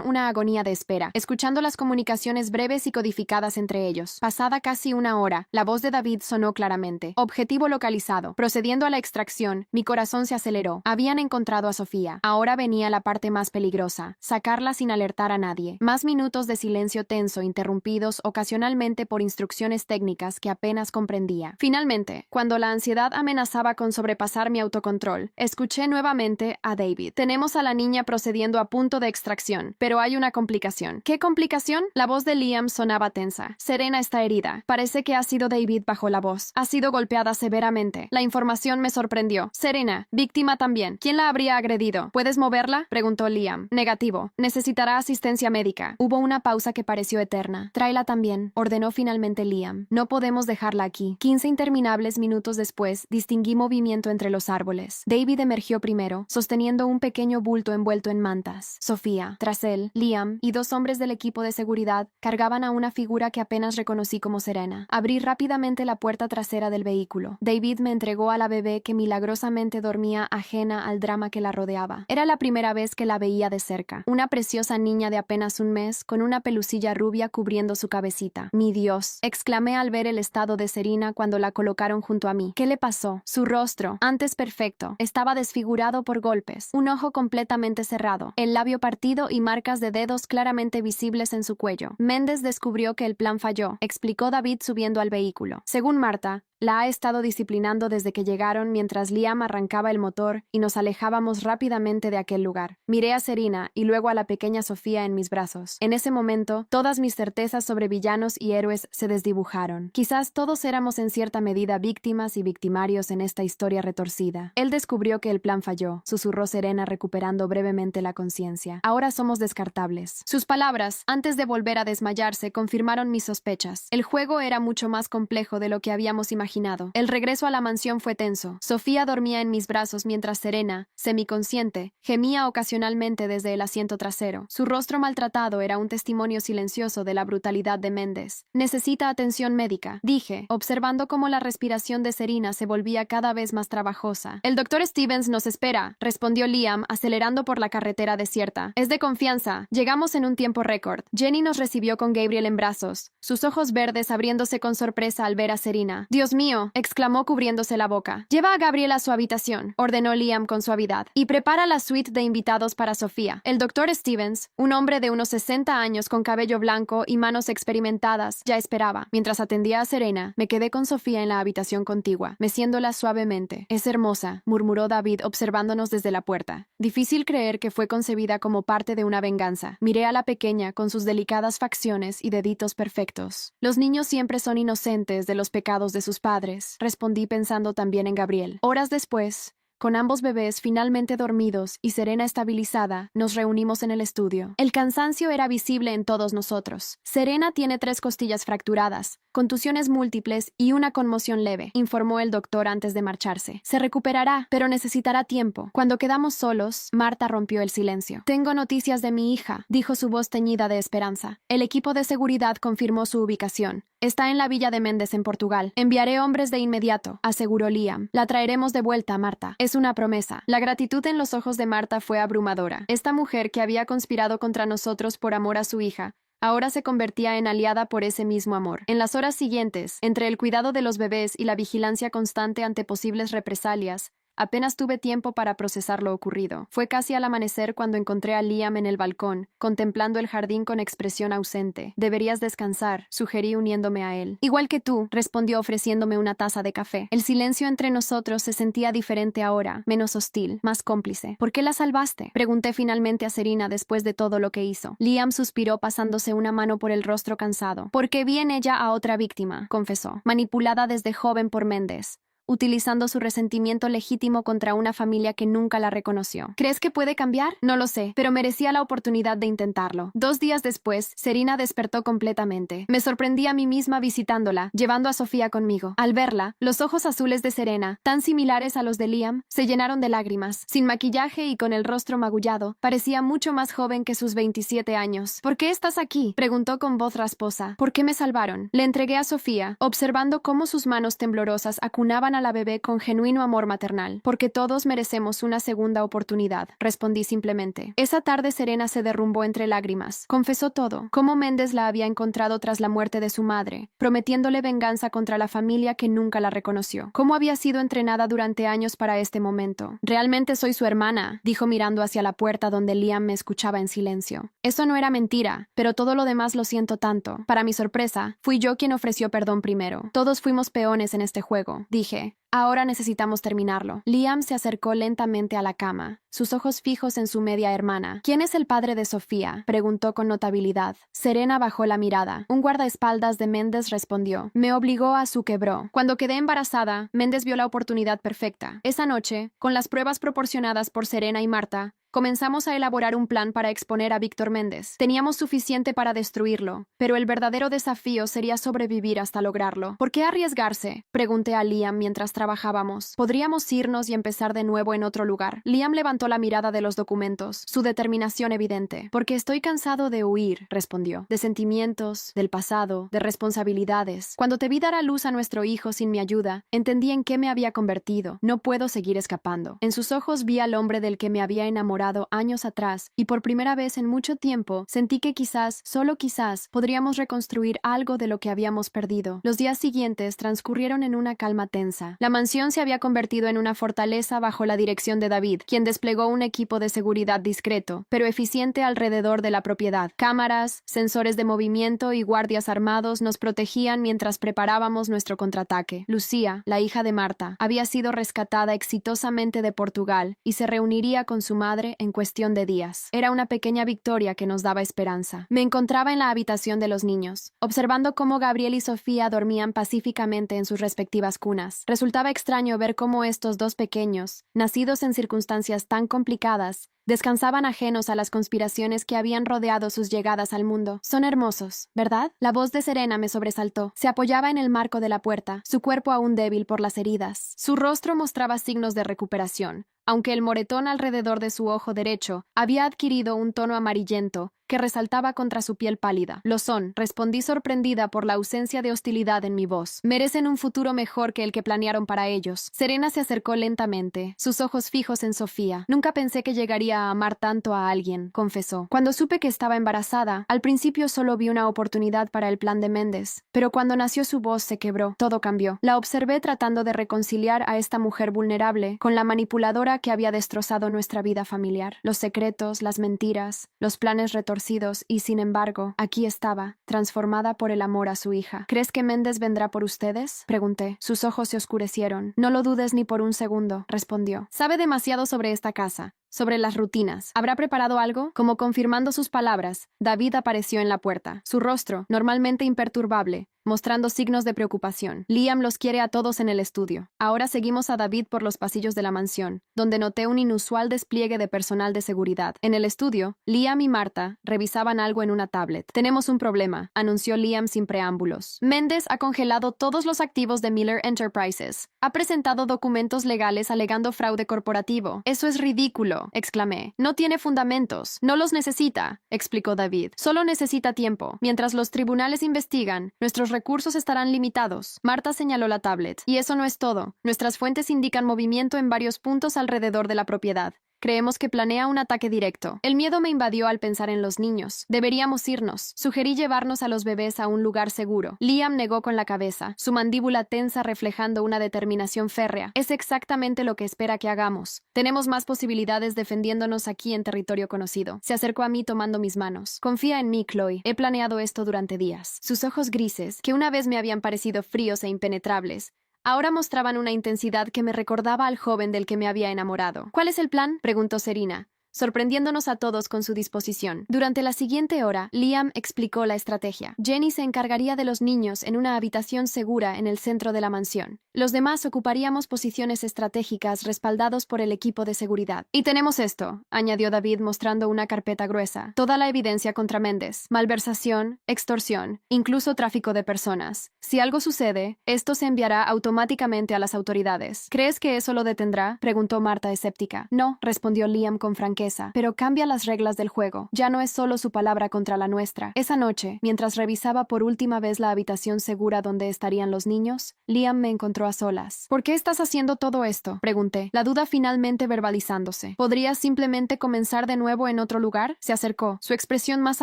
una agonía de espera, escuchando las comunicaciones breves y codificadas entre ellos. Pasada casi una hora, la voz de David sonó claramente. Objetivo localizado. Procediendo a la extracción, mi corazón se aceleró. Habían encontrado a Sofía. Ahora venía la parte más peligrosa, sacarla sin alertar a nadie. Más minutos de silencio tenso interrumpidos ocasionalmente por instrucciones técnicas que apenas comprendía. Finalmente, cuando la ansiedad amenazaba con sobrepasar mi autocontrol, escuché nuevamente a David. Tenemos a la niña procediendo a punto de extracción, pero hay una complicación. ¿Qué complicación? La voz de Liam sonaba tensa. Serena está herida. Parece que ha sido David bajo la voz. Ha sido golpeada severamente. La información me sorprendió. Serena, víctima también. ¿Quién la habría agredido? ¿Puedes moverla? Preguntó Liam. Negativo. Necesitará asistencia médica. Hubo una pausa que pareció eterna. Tráela también, ordenó finalmente Liam. No podemos dejarla aquí. 15 interminables minutos después, distinguí movimiento entre los árboles. David emergió primero, sosteniendo un pequeño bulto envuelto en mantas. Sofía, tras él, Liam y 2 hombres del equipo de seguridad cargaban a una figura que apenas reconocí como Serena. Abrí rápidamente la puerta trasera del vehículo. David me entregó a la bebé que milagrosamente dormía ajena al drama que la rodeaba. Era la primera vez que la veía de cerca. Una preciosa niña de apenas un mes, con una pelucilla rubia cubriendo su cabecita. ¡Mi Dios!, exclamé al ver el estado de Serena cuando la colocaron junto a mí. ¿Qué le pasó? Su rostro, antes perfecto, estaba desfigurado por golpes, un ojo completamente cerrado, el labio partido y marcas de dedos claramente visibles en su cuello. Méndez descubrió que el plan falló, explicó David subiendo al vehículo. Según Marta, la ha estado disciplinando desde que llegaron mientras Liam arrancaba el motor y nos alejábamos rápidamente de aquel lugar. Miré a Serena y luego a la pequeña Sofía en mis brazos. En ese momento, todas mis certezas sobre villanos y héroes se desdibujaron. Quizás todos éramos en cierta medida víctimas y victimarios en esta historia retorcida. Él descubrió que el plan falló, susurró Serena recuperando brevemente la conciencia. Ahora somos descartables. Sus palabras, antes de volver a desmayarse, confirmaron mis sospechas. El juego era mucho más complejo de lo que habíamos imaginado. El regreso a la mansión fue tenso. Sofía dormía en mis brazos mientras Serena, semiconsciente, gemía ocasionalmente desde el asiento trasero. Su rostro maltratado era un testimonio silencioso de la brutalidad de Méndez. Necesita atención médica, dije, observando cómo la respiración de Serena se volvía cada vez más trabajosa. El doctor Stevens nos espera, respondió Liam, acelerando por la carretera desierta. Es de confianza. Llegamos en un tiempo récord. Jenny nos recibió con Gabriel en brazos, sus ojos verdes abriéndose con sorpresa al ver a Serena. Dios mío, exclamó cubriéndose la boca. Lleva a Gabriel a su habitación, ordenó Liam con suavidad, y prepara la suite de invitados para Sofía. El doctor Stevens, un hombre de unos 60 años con cabello blanco y manos experimentadas, ya esperaba. Mientras atendía a Serena, me quedé con Sofía en la habitación contigua, meciéndola suavemente. Es hermosa, murmuró David observándonos desde la puerta. Difícil creer que fue concebida como parte de una venganza. Miré a la pequeña con sus delicadas facciones y deditos perfectos. Los niños siempre son inocentes de los pecados de sus padres, respondí pensando también en Gabriel. Horas después, con ambos bebés finalmente dormidos y Serena estabilizada, nos reunimos en el estudio. El cansancio era visible en todos nosotros. Serena tiene 3 costillas fracturadas, contusiones múltiples y una conmoción leve, informó el doctor antes de marcharse. Se recuperará, pero necesitará tiempo. Cuando quedamos solos, Marta rompió el silencio. Tengo noticias de mi hija, dijo su voz teñida de esperanza. El equipo de seguridad confirmó su ubicación. Está en la villa de Méndez en Portugal. Enviaré hombres de inmediato, aseguró Liam. La traeremos de vuelta, Marta. Es una promesa. La gratitud en los ojos de Marta fue abrumadora. Esta mujer que había conspirado contra nosotros por amor a su hija ahora se convertía en aliada por ese mismo amor. En las horas siguientes, entre el cuidado de los bebés y la vigilancia constante ante posibles represalias, apenas tuve tiempo para procesar lo ocurrido. Fue casi al amanecer cuando encontré a Liam en el balcón, contemplando el jardín con expresión ausente. «Deberías descansar», sugerí uniéndome a él. «Igual que tú», respondió ofreciéndome una taza de café. El silencio entre nosotros se sentía diferente ahora, menos hostil, más cómplice. «¿Por qué la salvaste?», pregunté finalmente a Serena después de todo lo que hizo. Liam suspiró pasándose una mano por el rostro cansado. «Porque vi en ella a otra víctima», confesó, manipulada desde joven por Méndez, utilizando su resentimiento legítimo contra una familia que nunca la reconoció. ¿Crees que puede cambiar? No lo sé, pero merecía la oportunidad de intentarlo. 2 días después, Serena despertó completamente. Me sorprendí a mí misma visitándola, llevando a Sofía conmigo. Al verla, los ojos azules de Serena, tan similares a los de Liam, se llenaron de lágrimas. Sin maquillaje y con el rostro magullado, parecía mucho más joven que sus 27 años. «¿Por qué estás aquí?», preguntó con voz rasposa. «¿Por qué me salvaron?». Le entregué a Sofía, observando cómo sus manos temblorosas acunaban a la bebé con genuino amor maternal. «Porque todos merecemos una segunda oportunidad», respondí simplemente. Esa tarde Serena se derrumbó entre lágrimas. Confesó todo, cómo Méndez la había encontrado tras la muerte de su madre, prometiéndole venganza contra la familia que nunca la reconoció. Cómo había sido entrenada durante años para este momento. «Realmente soy su hermana», dijo mirando hacia la puerta donde Liam me escuchaba en silencio. Eso no era mentira, pero todo lo demás lo siento tanto. Para mi sorpresa, fui yo quien ofreció perdón primero. Todos fuimos peones en este juego, dije. Ahora necesitamos terminarlo. Liam se acercó lentamente a la cama, sus ojos fijos en su media hermana. «¿Quién es el padre de Sofía?», preguntó con notabilidad. Serena bajó la mirada. Un guardaespaldas de Méndez respondió. «Me obligó a su quebró. Cuando quedé embarazada, Méndez vio la oportunidad perfecta. Esa noche, con las pruebas proporcionadas por Serena y Marta, comenzamos a elaborar un plan para exponer a Víctor Méndez. Teníamos suficiente para destruirlo, pero el verdadero desafío sería sobrevivir hasta lograrlo. ¿Por qué arriesgarse?», pregunté a Liam mientras trabajábamos. «Podríamos irnos y empezar de nuevo en otro lugar». Liam levantó la mirada de los documentos, su determinación evidente. «Porque estoy cansado de huir», respondió. «De sentimientos, del pasado, de responsabilidades. Cuando te vi dar a luz a nuestro hijo sin mi ayuda, entendí en qué me había convertido. No puedo seguir escapando». En sus ojos vi al hombre del que me había enamorado años atrás, y por primera vez en mucho tiempo sentí que quizás, solo quizás, podríamos reconstruir algo de lo que habíamos perdido. Los días siguientes transcurrieron en una calma tensa. La mansión se había convertido en una fortaleza bajo la dirección de David, quien desplegó un equipo de seguridad discreto, pero eficiente alrededor de la propiedad. Cámaras, sensores de movimiento y guardias armados nos protegían mientras preparábamos nuestro contraataque. Lucía, la hija de Marta, había sido rescatada exitosamente de Portugal y se reuniría con su madre en cuestión de días. Era una pequeña victoria que nos daba esperanza. Me encontraba en la habitación de los niños, observando cómo Gabriel y Sofía dormían pacíficamente en sus respectivas cunas. Resultaba extraño ver cómo estos dos pequeños, nacidos en circunstancias tan complicadas, descansaban ajenos a las conspiraciones que habían rodeado sus llegadas al mundo. «Son hermosos, ¿verdad?». La voz de Serena me sobresaltó. Se apoyaba en el marco de la puerta, su cuerpo aún débil por las heridas. Su rostro mostraba signos de recuperación, aunque el moretón alrededor de su ojo derecho había adquirido un tono amarillento que resaltaba contra su piel pálida. «Lo son», respondí sorprendida por la ausencia de hostilidad en mi voz. «Merecen un futuro mejor que el que planearon para ellos». Serena se acercó lentamente, sus ojos fijos en Sofía. «Nunca pensé que llegaría a amar tanto a alguien», confesó. «Cuando supe que estaba embarazada, al principio solo vi una oportunidad para el plan de Méndez, pero cuando nació su voz se quebró, todo cambió». La observé tratando de reconciliar a esta mujer vulnerable con la manipuladora que había destrozado nuestra vida familiar. Los secretos, las mentiras, los planes retorcidos, y sin embargo, aquí estaba, transformada por el amor a su hija. «¿Crees que Méndez vendrá por ustedes?», pregunté. Sus ojos se oscurecieron. «No lo dudes ni por un segundo», respondió. «Sabe demasiado sobre esta casa, sobre las rutinas. ¿Habrá preparado algo?». Como confirmando sus palabras, David apareció en la puerta, su rostro, normalmente imperturbable, mostrando signos de preocupación. «Liam los quiere a todos en el estudio». Ahora seguimos a David por los pasillos de la mansión, donde noté un inusual despliegue de personal de seguridad. En el estudio, Liam y Marta revisaban algo en una tablet. «Tenemos un problema», anunció Liam sin preámbulos. «Méndez ha congelado todos los activos de Miller Enterprises. Ha presentado documentos legales alegando fraude corporativo». «Eso es ridículo», exclamé. «No tiene fundamentos. No los necesita», explicó David. «Solo necesita tiempo. Mientras los tribunales investigan, nuestros recursos estarán limitados». Marta señaló la tablet. «Y eso no es todo. Nuestras fuentes indican movimiento en varios puntos alrededor de la propiedad. Creemos que planea un ataque directo. El miedo me invadió al pensar en los niños. Deberíamos irnos. Sugerí llevarnos a los bebés a un lugar seguro. Liam negó con la cabeza, su mandíbula tensa reflejando una determinación férrea. Es exactamente lo que espera que hagamos. Tenemos más posibilidades defendiéndonos aquí en territorio conocido. Se acercó a mí tomando mis manos. Confía en mí, Chloe. He planeado esto durante días. Sus ojos grises, que una vez me habían parecido fríos e impenetrables, ahora mostraban una intensidad que me recordaba al joven del que me había enamorado. ¿Cuál es el plan?, preguntó Serena, sorprendiéndonos a todos con su disposición. Durante la siguiente hora, Liam explicó la estrategia. Jenny se encargaría de los niños en una habitación segura en el centro de la mansión. Los demás ocuparíamos posiciones estratégicas respaldados por el equipo de seguridad. Y tenemos esto, añadió David mostrando una carpeta gruesa. Toda la evidencia contra Mendes. Malversación, extorsión, incluso tráfico de personas. Si algo sucede, esto se enviará automáticamente a las autoridades. ¿Crees que eso lo detendrá?, preguntó Marta escéptica. No, respondió Liam con franqueza, pero cambia las reglas del juego. Ya no es solo su palabra contra la nuestra. Esa noche, mientras revisaba por última vez la habitación segura donde estarían los niños, Liam me encontró a solas. ¿Por qué estás haciendo todo esto?, pregunté, la duda finalmente verbalizándose. ¿Podrías simplemente comenzar de nuevo en otro lugar? Se acercó, su expresión más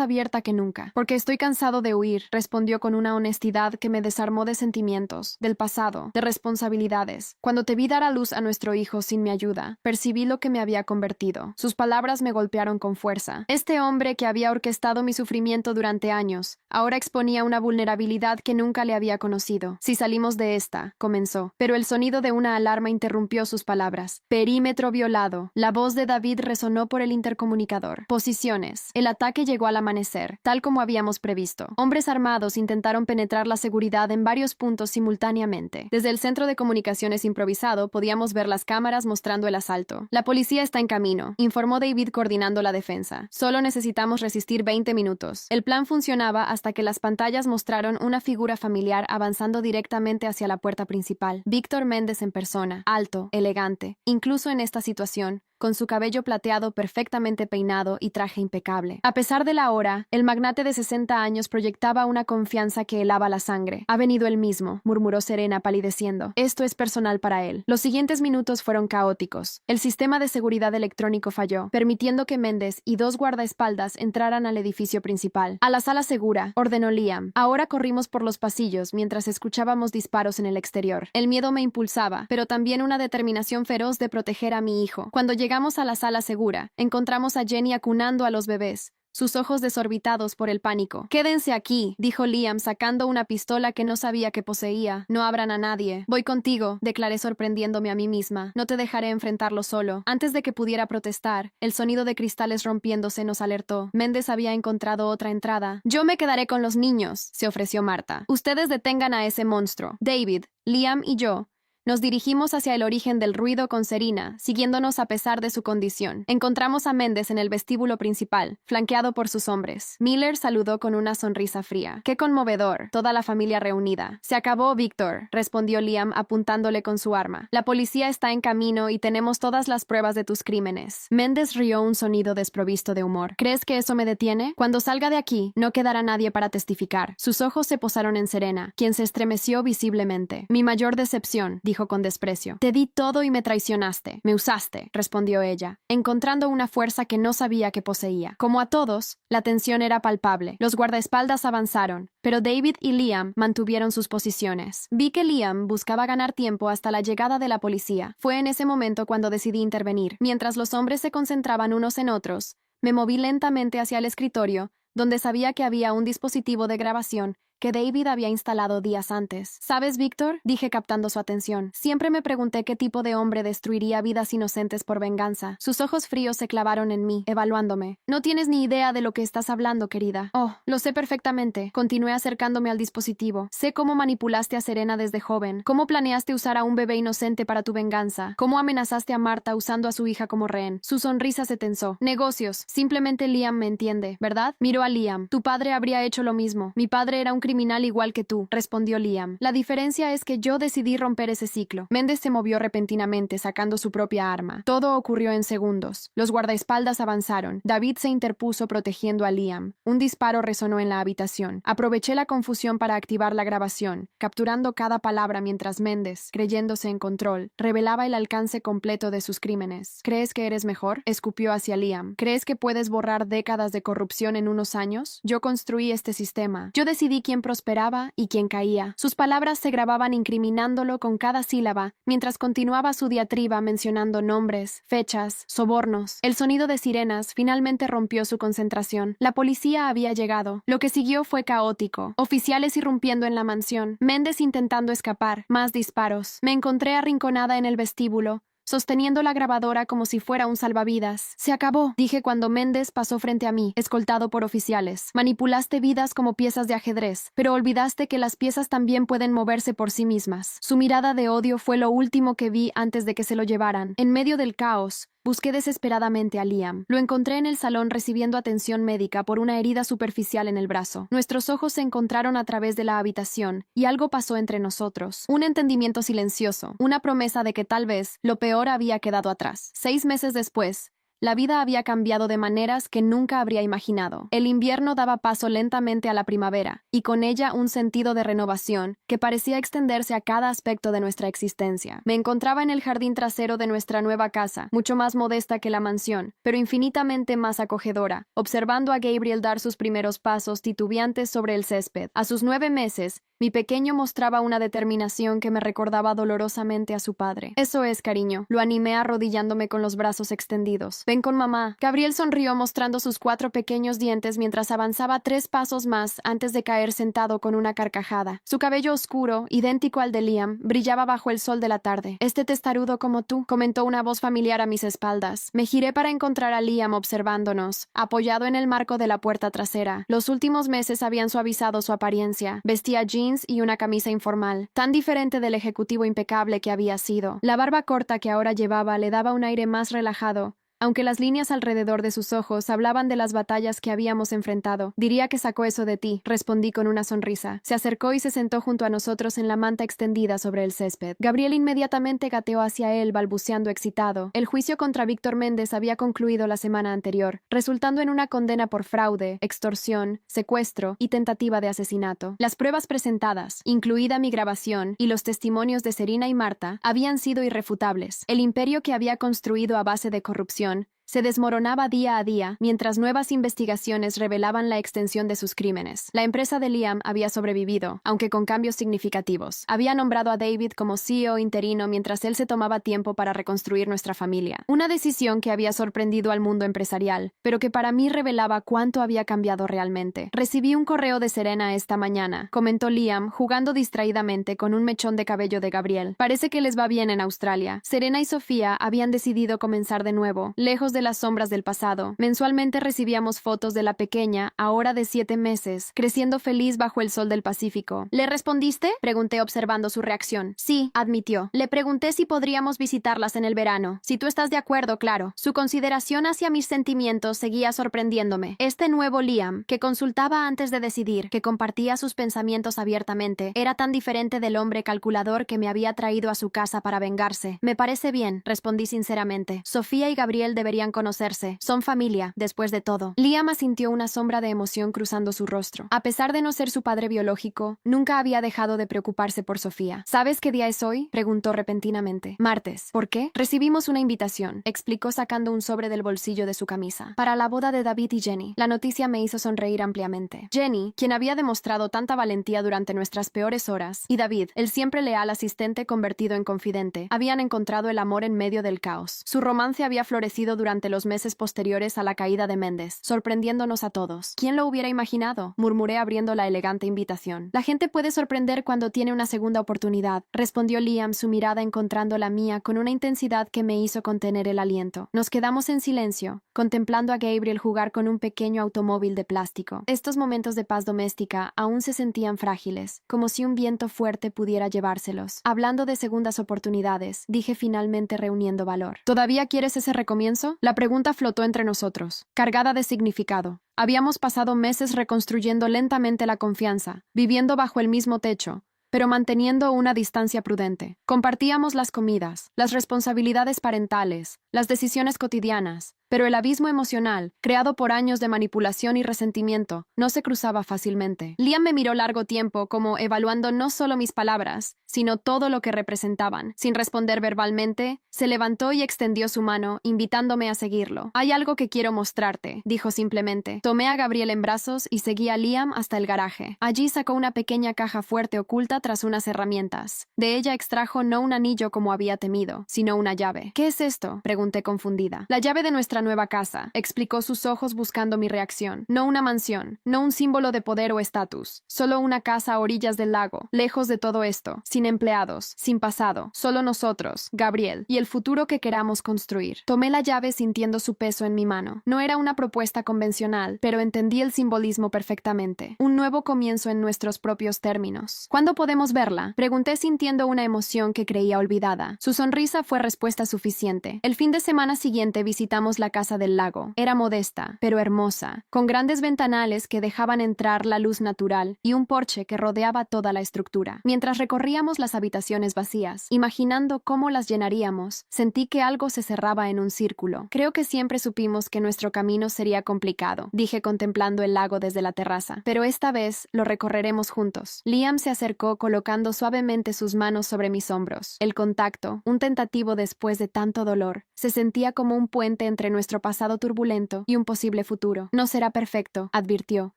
abierta que nunca. Porque estoy cansado de huir, respondió con una honestidad que me desarmó de sentimientos, del pasado, de responsabilidades. Cuando te vi dar a luz a nuestro hijo sin mi ayuda, percibí lo que me había convertido. Sus palabras me golpearon con fuerza. Este hombre que había orquestado mi sufrimiento durante años, ahora exponía una vulnerabilidad que nunca le había conocido. Si salimos de esta, comenzó, pero el sonido de una alarma interrumpió sus palabras. Perímetro violado. La voz de David resonó por el intercomunicador. Posiciones. El ataque llegó al amanecer, tal como habíamos previsto. Hombres armados intentaron penetrar la seguridad en varios puntos simultáneamente. Desde el centro de comunicaciones improvisado podíamos ver las cámaras mostrando el asalto. La policía está en camino, informó David coordinando la defensa. Solo necesitamos resistir 20 minutos. El plan funcionaba hasta que las pantallas mostraron una figura familiar avanzando directamente hacia la puerta principal. Víctor Méndez en persona, alto, elegante. Incluso en esta situación, con su cabello plateado perfectamente peinado y traje impecable. A pesar de la hora, el magnate de 60 años proyectaba una confianza que helaba la sangre. Ha venido él mismo, murmuró Serena palideciendo. Esto es personal para él. Los siguientes minutos fueron caóticos. El sistema de seguridad electrónico falló, permitiendo que Méndez y 2 guardaespaldas entraran al edificio principal. A la sala segura, ordenó Liam. Ahora corrimos por los pasillos mientras escuchábamos disparos en el exterior. El miedo me impulsaba, pero también una determinación feroz de proteger a mi hijo. Cuando llegamos a la sala segura, encontramos a Jenny acunando a los bebés, sus ojos desorbitados por el pánico. «Quédense aquí», dijo Liam sacando una pistola que no sabía que poseía. «No abran a nadie». «Voy contigo», declaré sorprendiéndome a mí misma. «No te dejaré enfrentarlo solo». Antes de que pudiera protestar, el sonido de cristales rompiéndose nos alertó. Méndez había encontrado otra entrada. «Yo me quedaré con los niños», se ofreció Marta. «Ustedes detengan a ese monstruo». David, Liam y yo nos dirigimos hacia el origen del ruido con Serena, siguiéndonos a pesar de su condición. Encontramos a Méndez en el vestíbulo principal, flanqueado por sus hombres. Miller saludó con una sonrisa fría. ¡Qué conmovedor! Toda la familia reunida. «Se acabó, Víctor», respondió Liam apuntándole con su arma. «La policía está en camino y tenemos todas las pruebas de tus crímenes». Méndez rió un sonido desprovisto de humor. «¿Crees que eso me detiene? Cuando salga de aquí, no quedará nadie para testificar». Sus ojos se posaron en Serena, quien se estremeció visiblemente. «Mi mayor decepción», dijo con desprecio. «Te di todo y me traicionaste. Me usaste», respondió ella, encontrando una fuerza que no sabía que poseía. Como a todos, la tensión era palpable. Los guardaespaldas avanzaron, pero David y Liam mantuvieron sus posiciones. Vi que Liam buscaba ganar tiempo hasta la llegada de la policía. Fue en ese momento cuando decidí intervenir. Mientras los hombres se concentraban unos en otros, me moví lentamente hacia el escritorio, donde sabía que había un dispositivo de grabación que David había instalado días antes. «¿Sabes, Víctor?», dije captando su atención. «Siempre me pregunté qué tipo de hombre destruiría vidas inocentes por venganza». Sus ojos fríos se clavaron en mí, evaluándome. «No tienes ni idea de lo que estás hablando, querida». «Oh, lo sé perfectamente». Continué acercándome al dispositivo. «Sé cómo manipulaste a Serena desde joven, cómo planeaste usar a un bebé inocente para tu venganza, cómo amenazaste a Marta usando a su hija como rehén». Su sonrisa se tensó. «Negocios. Simplemente Liam me entiende, ¿verdad?». Miró a Liam. «Tu padre habría hecho lo mismo. Mi padre era un criminal igual que tú, respondió Liam. La diferencia es que yo decidí romper ese ciclo. Mendes se movió repentinamente, sacando su propia arma. Todo ocurrió en segundos. Los guardaespaldas avanzaron. David se interpuso protegiendo a Liam. Un disparo resonó en la habitación. Aproveché la confusión para activar la grabación, capturando cada palabra mientras Mendes, creyéndose en control, revelaba el alcance completo de sus crímenes. ¿Crees que eres mejor?, escupió hacia Liam. ¿Crees que puedes borrar décadas de corrupción en unos años? Yo construí este sistema. Yo decidí quién prosperaba y quién caía. Sus palabras se grababan incriminándolo con cada sílaba, mientras continuaba su diatriba mencionando nombres, fechas, sobornos. El sonido de sirenas finalmente rompió su concentración. La policía había llegado. Lo que siguió fue caótico. Oficiales irrumpiendo en la mansión. Mendes intentando escapar. Más disparos. Me encontré arrinconada en el vestíbulo, sosteniendo la grabadora como si fuera un salvavidas. Se acabó, dije cuando Mendes pasó frente a mí, escoltado por oficiales. Manipulaste vidas como piezas de ajedrez, pero olvidaste que las piezas también pueden moverse por sí mismas. Su mirada de odio fue lo último que vi antes de que se lo llevaran. En medio del caos, busqué desesperadamente a Liam. Lo encontré en el salón recibiendo atención médica por una herida superficial en el brazo. Nuestros ojos se encontraron a través de la habitación, y algo pasó entre nosotros. Un entendimiento silencioso, una promesa de que tal vez lo peor había quedado atrás. 6 meses después, la vida había cambiado de maneras que nunca habría imaginado. El invierno daba paso lentamente a la primavera, y con ella un sentido de renovación que parecía extenderse a cada aspecto de nuestra existencia. Me encontraba en el jardín trasero de nuestra nueva casa, mucho más modesta que la mansión, pero infinitamente más acogedora, observando a Gabriel dar sus primeros pasos titubeantes sobre el césped. A sus 9 meses, mi pequeño mostraba una determinación que me recordaba dolorosamente a su padre. Eso es, cariño. Lo animé arrodillándome con los brazos extendidos. Ven con mamá. Gabriel sonrió mostrando sus 4 pequeños dientes mientras avanzaba 3 pasos más antes de caer sentado con una carcajada. Su cabello oscuro, idéntico al de Liam, brillaba bajo el sol de la tarde. Este testarudo como tú, comentó una voz familiar a mis espaldas. Me giré para encontrar a Liam observándonos, apoyado en el marco de la puerta trasera. Los últimos meses habían suavizado su apariencia. Vestía jeans y una camisa informal, tan diferente del ejecutivo impecable que había sido. La barba corta que ahora llevaba le daba un aire más relajado, aunque las líneas alrededor de sus ojos hablaban de las batallas que habíamos enfrentado. Diría que sacó eso de ti, respondí con una sonrisa. Se acercó y se sentó junto a nosotros en la manta extendida sobre el césped. Gabriel inmediatamente gateó hacia él, balbuceando excitado. El juicio contra Víctor Méndez había concluido la semana anterior, resultando en una condena por fraude, extorsión, secuestro y tentativa de asesinato. Las pruebas presentadas, incluida mi grabación y los testimonios de Serena y Marta, habían sido irrefutables. El imperio que había construido a base de corrupción se desmoronaba día a día, mientras nuevas investigaciones revelaban la extensión de sus crímenes. La empresa de Liam había sobrevivido, aunque con cambios significativos. Había nombrado a David como CEO interino mientras él se tomaba tiempo para reconstruir nuestra familia. Una decisión que había sorprendido al mundo empresarial, pero que para mí revelaba cuánto había cambiado realmente. Recibí un correo de Serena esta mañana, comentó Liam, jugando distraídamente con un mechón de cabello de Gabriel. Parece que les va bien en Australia. Serena y Sofía habían decidido comenzar de nuevo, lejos de las sombras del pasado. Mensualmente recibíamos fotos de la pequeña, ahora de 7 meses, creciendo feliz bajo el sol del Pacífico. ¿Le respondiste?, pregunté observando su reacción. Sí, admitió. Le pregunté si podríamos visitarlas en el verano. Si tú estás de acuerdo, claro. Su consideración hacia mis sentimientos seguía sorprendiéndome. Este nuevo Liam, que consultaba antes de decidir, que compartía sus pensamientos abiertamente, era tan diferente del hombre calculador que me había traído a su casa para vengarse. Me parece bien, respondí sinceramente. Sofía y Gabriel deberían conocerse. Son familia, después de todo. Liam asintió, una sombra de emoción cruzando su rostro. A pesar de no ser su padre biológico, nunca había dejado de preocuparse por Sofía. ¿Sabes qué día es hoy?, preguntó repentinamente. Martes. ¿Por qué? Recibimos una invitación, explicó sacando un sobre del bolsillo de su camisa. Para la boda de David y Jenny. La noticia me hizo sonreír ampliamente. Jenny, quien había demostrado tanta valentía durante nuestras peores horas, y David, el siempre leal asistente convertido en confidente, habían encontrado el amor en medio del caos. Su romance había florecido durante los meses posteriores a la caída de Méndez, sorprendiéndonos a todos. ¿Quién lo hubiera imaginado?, murmuré abriendo la elegante invitación. La gente puede sorprender cuando tiene una segunda oportunidad, respondió Liam, su mirada encontrando la mía con una intensidad que me hizo contener el aliento. Nos quedamos en silencio, contemplando a Gabriel jugar con un pequeño automóvil de plástico. Estos momentos de paz doméstica aún se sentían frágiles, como si un viento fuerte pudiera llevárselos. Hablando de segundas oportunidades, dije finalmente reuniendo valor. ¿Todavía quieres ese recomienzo? La pregunta flotó entre nosotros, cargada de significado. Habíamos pasado meses reconstruyendo lentamente la confianza, viviendo bajo el mismo techo, pero manteniendo una distancia prudente. Compartíamos las comidas, las responsabilidades parentales, las decisiones cotidianas, pero el abismo emocional, creado por años de manipulación y resentimiento, no se cruzaba fácilmente. Liam me miró largo tiempo, como evaluando no solo mis palabras, sino todo lo que representaban. Sin responder verbalmente, se levantó y extendió su mano, invitándome a seguirlo. «Hay algo que quiero mostrarte», dijo simplemente. Tomé a Gabriel en brazos y seguí a Liam hasta el garaje. Allí sacó una pequeña caja fuerte oculta tras unas herramientas. De ella extrajo no un anillo como había temido, sino una llave. «¿Qué es esto?», pregunté confundida. «La llave de nuestra nueva casa», explicó, sus ojos buscando mi reacción. «No una mansión, no un símbolo de poder o estatus, solo una casa a orillas del lago, lejos de todo esto, sin empleados, sin pasado, solo nosotros, Gabriel, y el futuro que queramos construir». Tomé la llave sintiendo su peso en mi mano. No era una propuesta convencional, pero entendí el simbolismo perfectamente. Un nuevo comienzo en nuestros propios términos. «¿Cuándo podemos verla?», pregunté sintiendo una emoción que creía olvidada. Su sonrisa fue respuesta suficiente. El fin de semana siguiente visitamos la casa del lago. Era modesta, pero hermosa, con grandes ventanales que dejaban entrar la luz natural y un porche que rodeaba toda la estructura. Mientras recorríamos las habitaciones vacías, imaginando cómo las llenaríamos, sentí que algo se cerraba en un círculo. «Creo que siempre supimos que nuestro camino sería complicado», dije contemplando el lago desde la terraza, «pero esta vez lo recorreremos juntos». Liam se acercó colocando suavemente sus manos sobre mis hombros. El contacto, un tentativo después de tanto dolor, se sentía como un puente entre nuestro pasado turbulento y un posible futuro. «No será perfecto», advirtió,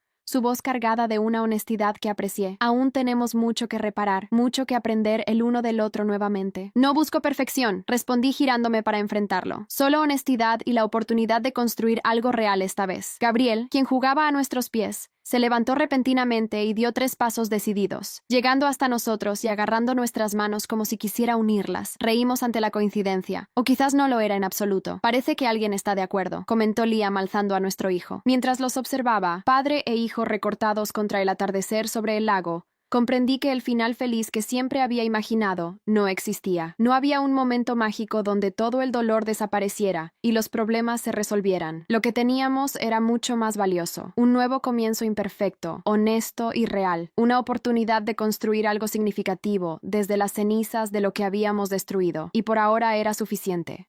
su voz cargada de una honestidad que aprecié. «Aún tenemos mucho que reparar, mucho que aprender el uno del otro nuevamente». «No busco perfección», respondí girándome para enfrentarlo. «Solo honestidad y la oportunidad de construir algo real esta vez». Gabriel, quien jugaba a nuestros pies, se levantó repentinamente y dio 3 pasos decididos, llegando hasta nosotros y agarrando nuestras manos como si quisiera unirlas. Reímos ante la coincidencia. O quizás no lo era en absoluto. «Parece que alguien está de acuerdo», comentó Liam alzando a nuestro hijo. Mientras los observaba, padre e hijo recortados contra el atardecer sobre el lago, comprendí que el final feliz que siempre había imaginado no existía. No había un momento mágico donde todo el dolor desapareciera y los problemas se resolvieran. Lo que teníamos era mucho más valioso. Un nuevo comienzo imperfecto, honesto y real. Una oportunidad de construir algo significativo desde las cenizas de lo que habíamos destruido. Y por ahora era suficiente.